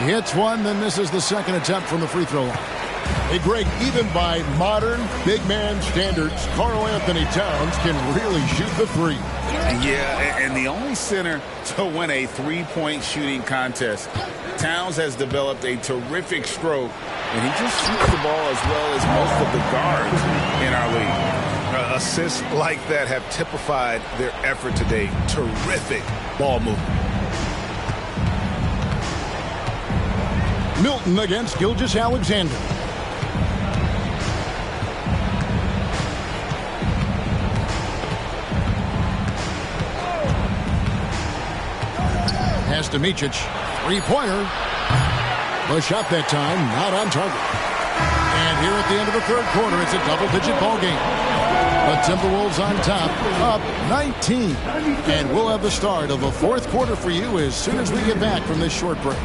He hits one, then misses the second attempt from the free throw line. Hey, Greg, even by modern big man standards, Karl Anthony Towns can really shoot the three. Yeah, and the only center to win a three-point shooting contest. Towns has developed a terrific stroke, and he just shoots the ball as well as most of the guards in our league. Assists like that have typified their effort today. Terrific ball movement. Milton against Gilgeous-Alexander. Pass to Micic. Three-pointer. The shot that time not on target. And here at the end of the third quarter, it's a double-digit ball game. The Timberwolves on top, up 19. And we'll have the start of the fourth quarter for you as soon as we get back from this short break.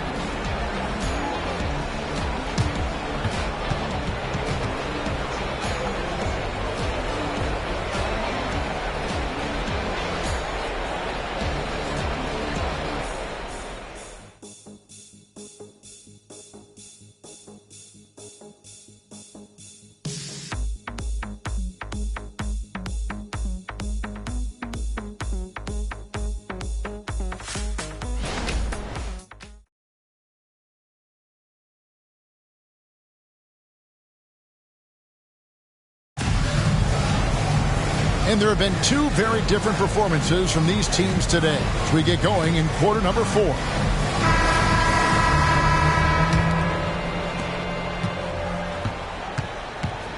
And there have been two very different performances from these teams today as we get going in quarter number 4.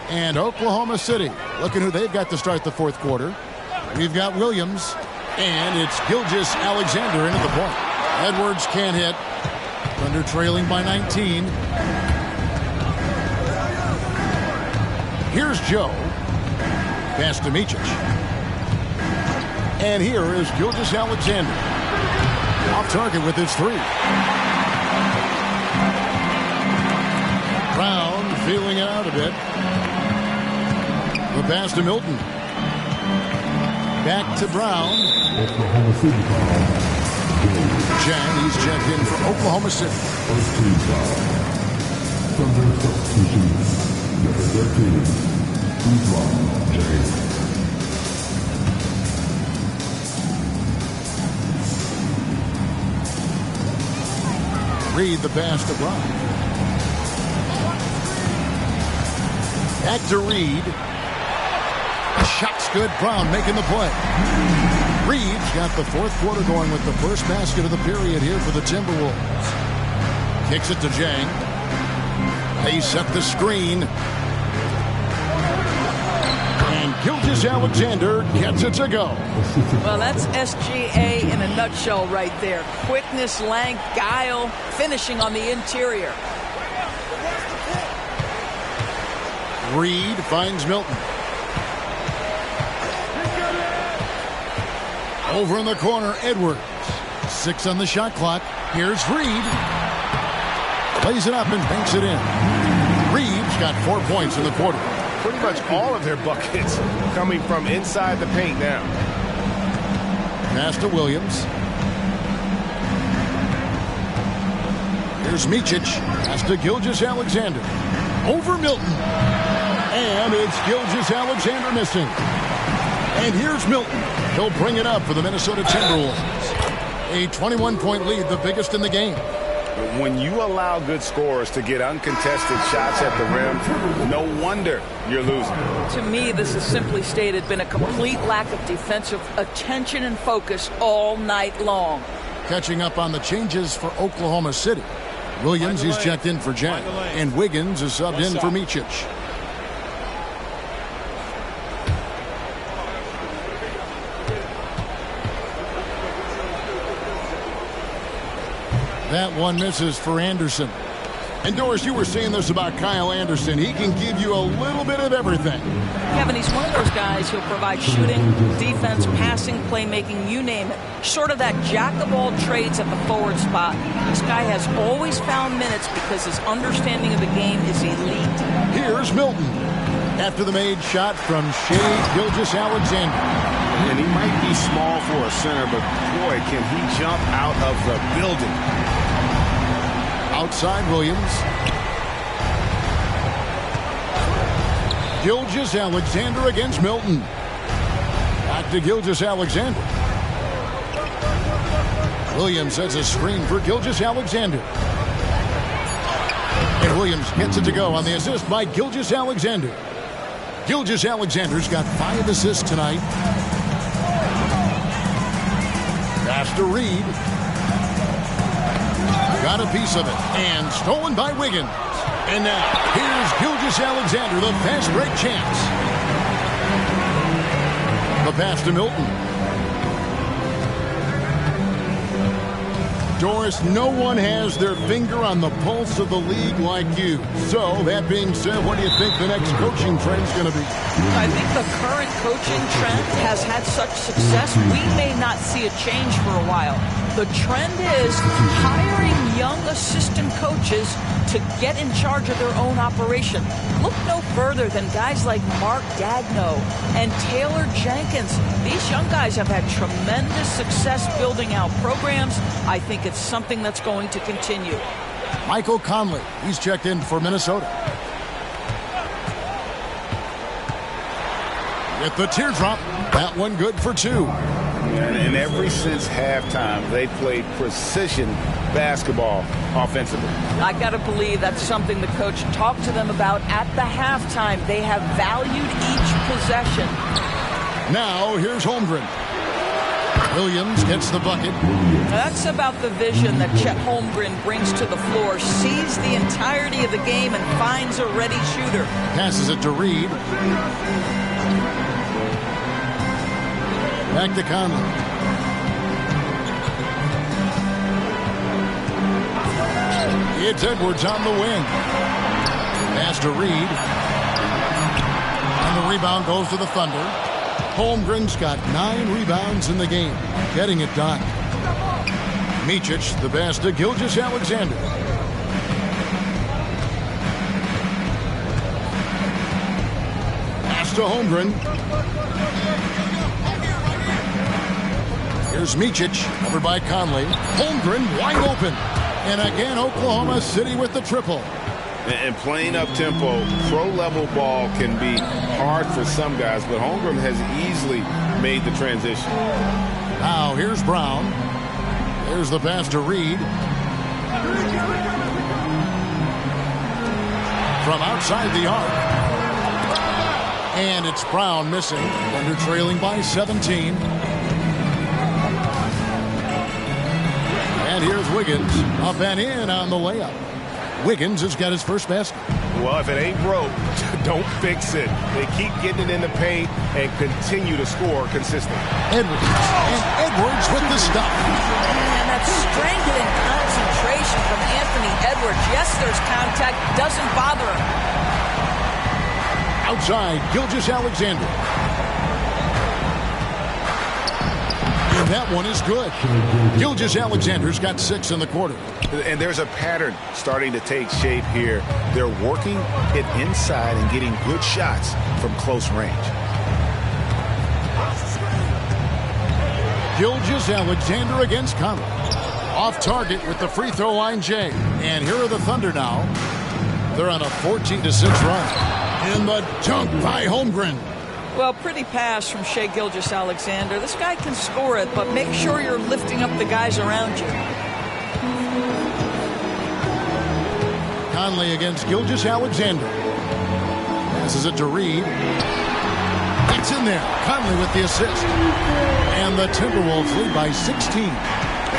And Oklahoma City, looking who they've got to start the fourth quarter. We've got Williams, and it's Gilgeous-Alexander into the point. Edwards can't hit. Thunder trailing by 19. Here's Joe. Pass to Micic. And here is Gilgeous-Alexander. Off target with his three. Brown feeling it out a bit. The pass to Milton. Back to Brown. Jan, he's checked in for Oklahoma City. First team foul. Thunder substitution. Number 13. Reed the pass to Brown. Back to Reed. Shot's good. Brown making the play. Reed's got the fourth quarter going with the first basket of the period here for the Timberwolves. Kicks it to Jang. They set the screen. Gilgeous-Alexander gets it to go. Well, that's SGA in a nutshell right there. Quickness, length, guile, finishing on the interior. Reed finds Milton. Over in the corner, Edwards. 6 on the shot clock. Here's Reed. Plays it up and banks it in. Reed's got 4 points in the quarter. Pretty much all of their buckets coming from inside the paint now. Pass to Williams. Here's Micic. Pass to Gilgeous-Alexander. over Milton. And it's Gilgeous-Alexander missing. And here's Milton. He'll bring it up for the Minnesota Timberwolves. A 21-point lead, the biggest in the game. When you allow good scorers to get uncontested shots at the rim, no wonder you're losing. To me, this has simply stated been a complete lack of defensive attention and focus all night long. Catching up on the changes for Oklahoma City. Williams is checked in for Jack, and Wiggins is subbed in for Micic. That one misses for Anderson. And Doris, you were saying this about Kyle Anderson. He can give you a little bit of everything. Kevin, he's one of those guys who'll provide shooting, defense, passing, playmaking, you name it. Sort of that jack of all trades at the forward spot. This guy has always found minutes because his understanding of the game is elite. Here's Milton. After the made shot from Shea Gilgeous-Alexander. And he might be small for a center, but boy, can he jump out of the building. Outside Williams. Gilgeous-Alexander against Milton. Back to Gilgeous-Alexander. Williams sets a screen for Gilgeous-Alexander. And Williams gets it to go on the assist by Gilgeous-Alexander. Gilgeous-Alexander's got 5 assists tonight. Pass to Reed. Got a piece of it. And stolen by Wiggins. And now, here's Gilgeous-Alexander, the fast break chance. The pass to Milton. Doris, no one has their finger on the pulse of the league like you. So, that being said, what do you think the next coaching trend is going to be? I think the current coaching trend has had such success, we may not see a change for a while. The trend is hiring young assistant coaches to get in charge of their own operation. Look no further than guys like Mark Gagno and Taylor Jenkins. These young guys have had tremendous success building out programs. I think it's something that's going to continue. Michael Conley, he's checked in for Minnesota. With the teardrop, that one good for 2. And ever since halftime, they played precision basketball offensively. I got to believe that's something the coach talked to them about at the halftime. They have valued each possession. Now, here's Holmgren. Williams gets the bucket. That's about the vision that Chet Holmgren brings to the floor. Sees the entirety of the game and finds a ready shooter. Passes it to Reed. Back to Conley. It's Edwards on the wing. Pass to Reed. And the rebound goes to the Thunder. Holmgren's got 9 rebounds in the game. Getting it done. Micic, the pass to Gilgeous-Alexander. Pass to Holmgren. Here's Micic, covered by Conley. Holmgren wide open. And again, Oklahoma City with the triple. And playing up-tempo, pro-level ball can be hard for some guys, but Holmgren has easily made the transition. Now, here's Brown. There's the pass to Reed. From outside the arc. And it's Brown missing. Thunder trailing by 17. And here's Wiggins up and in on the layup. Wiggins has got his first basket. Well, if it ain't broke, don't fix it. They keep getting it in the paint and continue to score consistently. Edwards. And Edwards with the stop. And that strength and concentration from Anthony Edwards. Yes, there's contact. Doesn't bother him. Outside, Gilgeous-Alexander. And that one is good. Gilgeous-Alexander's got 6 in the quarter. And there's a pattern starting to take shape here. They're working it inside and getting good shots from close range. Gilgeous-Alexander against Conley. Off target with the free throw line, Jay. And here are the Thunder now. They're on a 14-6 run. And the dunk by Holmgren. Well, pretty pass from Shai Gilgeous-Alexander. This guy can score it, but make sure you're lifting up the guys around you. Conley against Gilgeous-Alexander. Passes it to Reed. It's in there. Conley with the assist. And the Timberwolves lead by 16.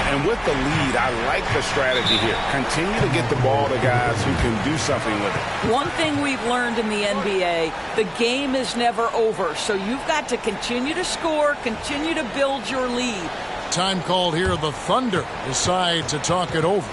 And with the lead, I like the strategy here. Continue to get the ball to guys who can do something with it. One thing we've learned in the NBA, the game is never over. So you've got to continue to score, continue to build your lead. Time called here. The Thunder decide to talk it over.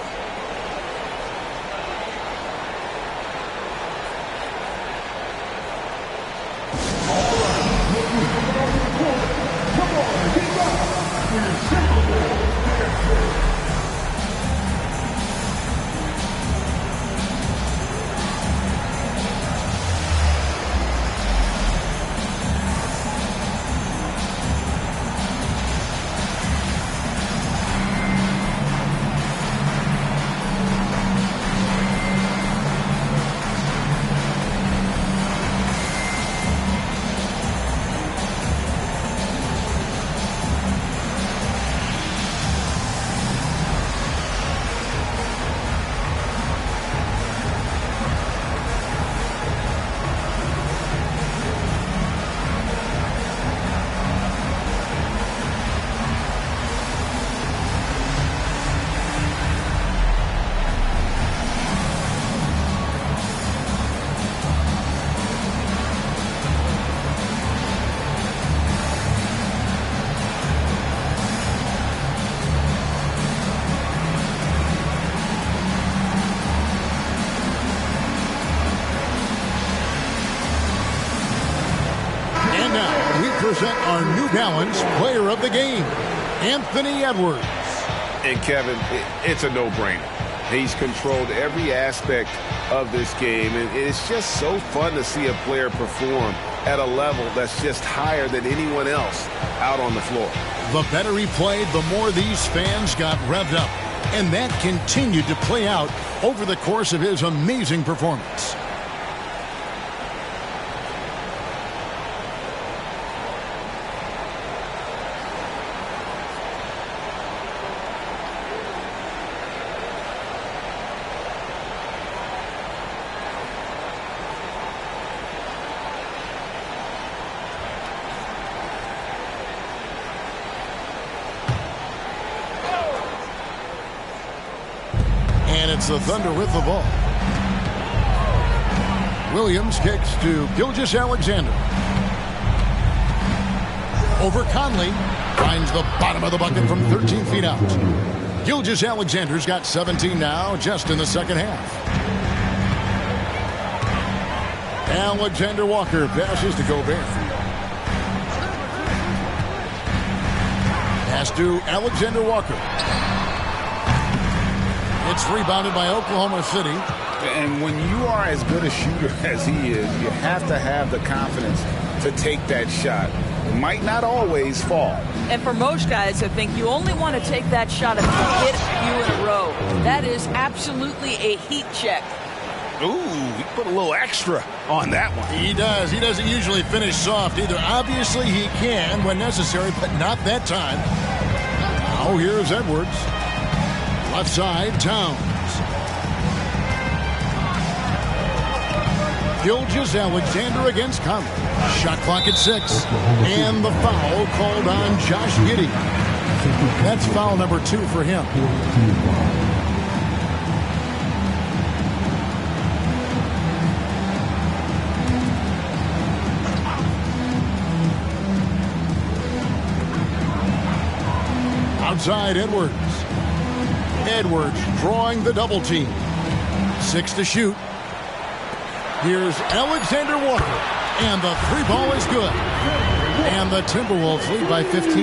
Present our New Balance player of the game, Anthony Edwards. And Kevin, it's a no-brainer. He's controlled every aspect of this game, and it's just so fun to see a player perform at a level that's just higher than anyone else out on the floor. The better he played, the more these fans got revved up, and that continued to play out over the course of his amazing performance. It's the Thunder with the ball. Williams kicks to Gilgeous-Alexander. Over Conley. Finds the bottom of the bucket from 13 feet out. Gilgeous-Alexander's got 17 now, just in the second half. Alexander Walker passes to Gobert. Pass to Alexander Walker. It's rebounded by Oklahoma City. And when you are as good a shooter as he is, you have to have the confidence to take that shot. It might not always fall. And for most guys, I think you only want to take that shot if you hit a few in a row. That is absolutely a heat check. Ooh, he put a little extra on that one. He does. He doesn't usually finish soft either. Obviously, he can when necessary, but not that time. Now here's Edwards. Left side, Towns. Gilgeous-Alexander against Conley. Shot clock at 6. And the foul called on Josh Giddey. That's foul number 2 for him. Outside, Edwards. Edwards drawing the double team. 6 to shoot. Here's Alexander Walker. And the 3-ball is good. And the Timberwolves lead by 15.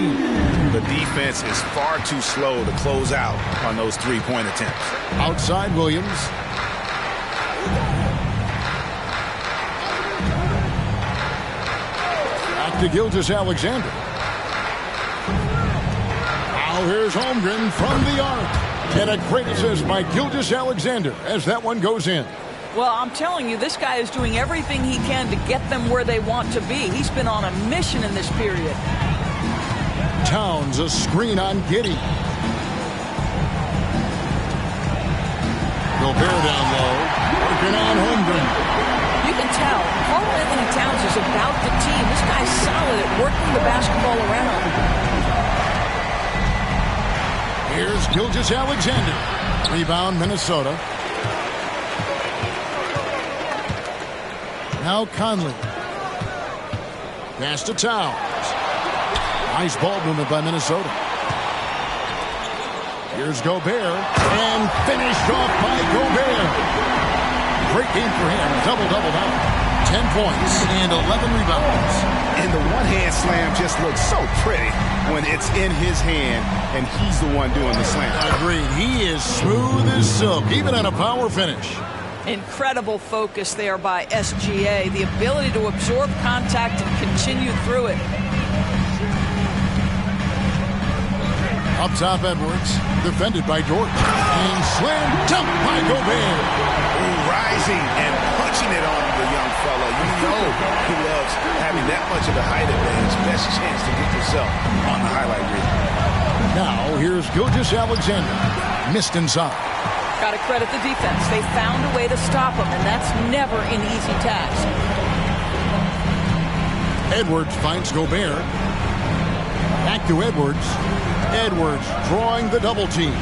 The defense is far too slow to close out on those 3-point attempts. Outside, Williams. Back to Gilgeous-Alexander. Now here's Holmgren from the arc. And a great assist by Gilgeous-Alexander as that one goes in. Well, I'm telling you, this guy is doing everything he can to get them where they want to be. He's been on a mission in this period. Towns, a screen on Giddey. Gobert down low, working on Holmgren. You can tell, Carl Anthony Towns is about the team. This guy's solid at working the basketball around. Here's Gilgeous-Alexander. Rebound, Minnesota. Now Conley. Pass to Towns. Nice ball movement by Minnesota. Here's Gobert. And finished off by Gobert. Great game for him. Double-double now. 10 points and 11 rebounds. And the one-hand slam just looks so pretty when it's in his hand and he's the one doing the slam. Agreed. He is smooth as silk, even on a power finish. Incredible focus there by SGA. The ability to absorb contact and continue through it. Up top, Edwards, defended by George. And slam dunk by Gobert. Rising and punching it on the young fella. You know he loves having that much of a height advantage. Best chance to get yourself on the highlight reel. Now, here's Gilgeous-Alexander. Missed inside. Got to credit the defense. They found a way to stop him, and that's never an easy task. Edwards finds Gobert. Back to Edwards. Edwards drawing the double team.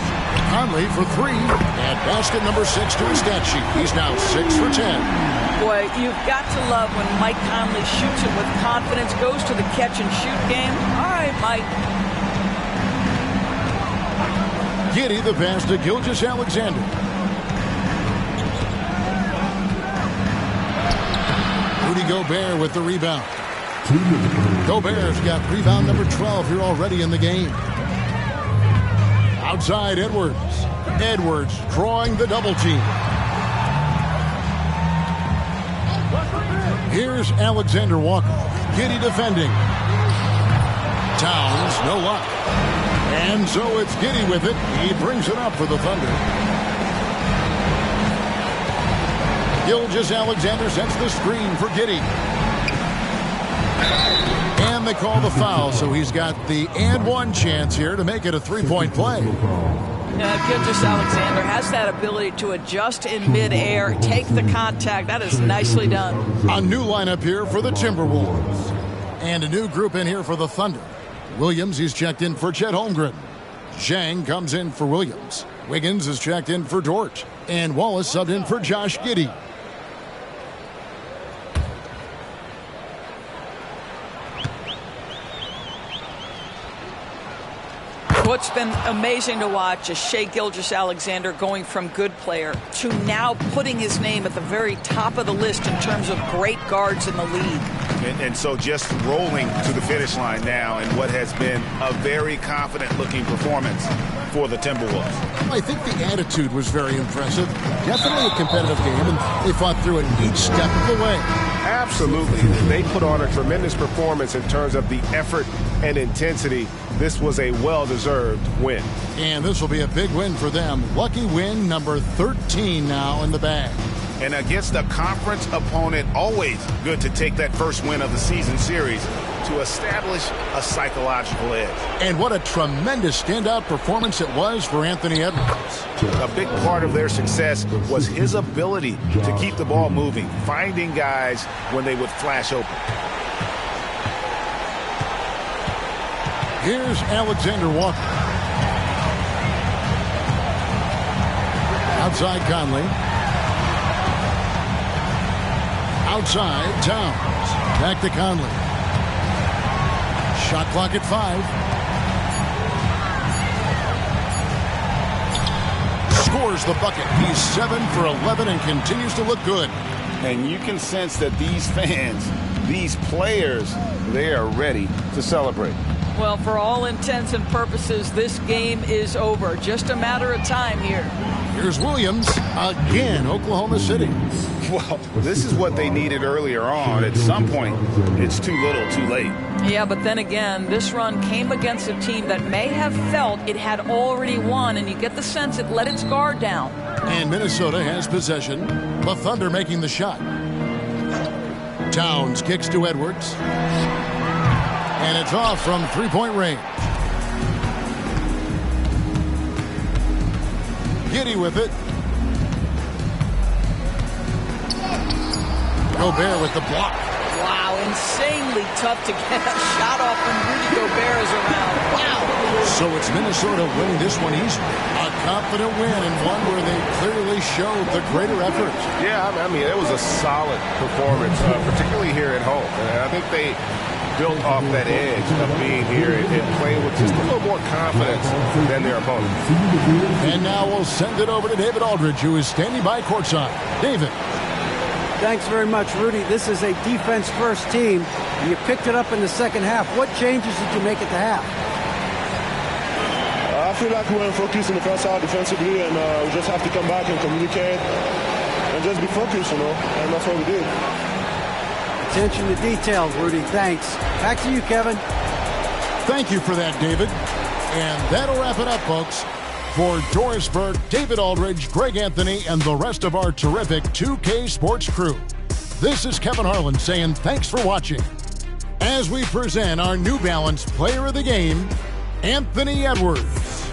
Conley for three. And basket number 6 to his stat sheet. He's now 6 for 10. Boy, you've got to love when Mike Conley shoots it with confidence, goes to the catch-and-shoot game. All right, Mike. Giddey the pass to Gilgeous-Alexander. Rudy Gobert with the rebound. Gobert's got rebound number 12 here already in the game. Outside Edwards. Edwards drawing the double team. Here's Alexander Walker. Giddey defending. Towns, no luck. And so it's Giddey with it. He brings it up for the Thunder. Gilgeous-Alexander sets the screen for Giddey. And they call the foul, so he's got the and one chance here to make it a three-point play. Gilgeous-Alexander has that ability to adjust in midair, take the contact. That is nicely done. A new lineup here for the Timberwolves. And a new group in here for the Thunder. Williams, he's checked in for Chet Holmgren. Zhang comes in for Williams. Wiggins is checked in for Dort. And Wallace subbed in for Josh Giddey. What's been amazing to watch is Shai Gilgeous-Alexander going from good player to now putting his name at the very top of the list in terms of great guards in the league. And so just rolling to the finish line now in what has been a very confident-looking performance for the Timberwolves. I think the attitude was very impressive. Definitely a competitive game, and they fought through it each step of the way. Absolutely. They put on a tremendous performance in terms of the effort and intensity. This was a well-deserved win. And this will be a big win for them. Lucky win number 13 now in the bag. And against a conference opponent, always good to take that first win of the season series to establish a psychological edge. And what a tremendous standout performance it was for Anthony Edwards. A big part of their success was his ability to keep the ball moving, finding guys when they would flash open. Here's Alexander Walker. Outside Conley. Outside Towns. Back to Conley. Shot clock at 5. Scores the bucket. He's 7 for 11 and continues to look good. And you can sense that these fans, these players, they are ready to celebrate. Well, for all intents and purposes, this game is over. Just a matter of time here. Here's Williams Again, Oklahoma City. Well, this is what they needed earlier on. At some point, it's too little, too late. Yeah, but then again, this run came against a team that may have felt it had already won, and you get the sense it let its guard down. And Minnesota has possession. The Thunder making the shot. Towns kicks to Edwards. And it's off from three-point range. Giddey with it. Gobert with the block. Wow, insanely tough to get a shot off when Rudy Gobert is around. Wow. So it's Minnesota winning this one easily. A confident win and one where they clearly showed the greater effort. Yeah, I mean, it was a solid performance, particularly here at home. And I think they built off that edge of being here and playing with just a little more confidence than their opponent. And now we'll send it over to David Aldridge, who is standing by courtside. David. Thanks very much, Rudy. This is a defense-first team. You picked it up in the second half. What changes did you make at the half? I feel like we weren't focused in the first half defensively, and we just have to come back and communicate and just be focused, and that's what we did. Attention to details, Rudy. Thanks. Back to you, Kevin. Thank you for that, David. And that'll wrap it up, folks. For Doris Burke, David Aldridge, Greg Anthony, and the rest of our terrific 2K Sports crew, this is Kevin Harlan saying thanks for watching as we present our New Balance Player of the Game, Anthony Edwards.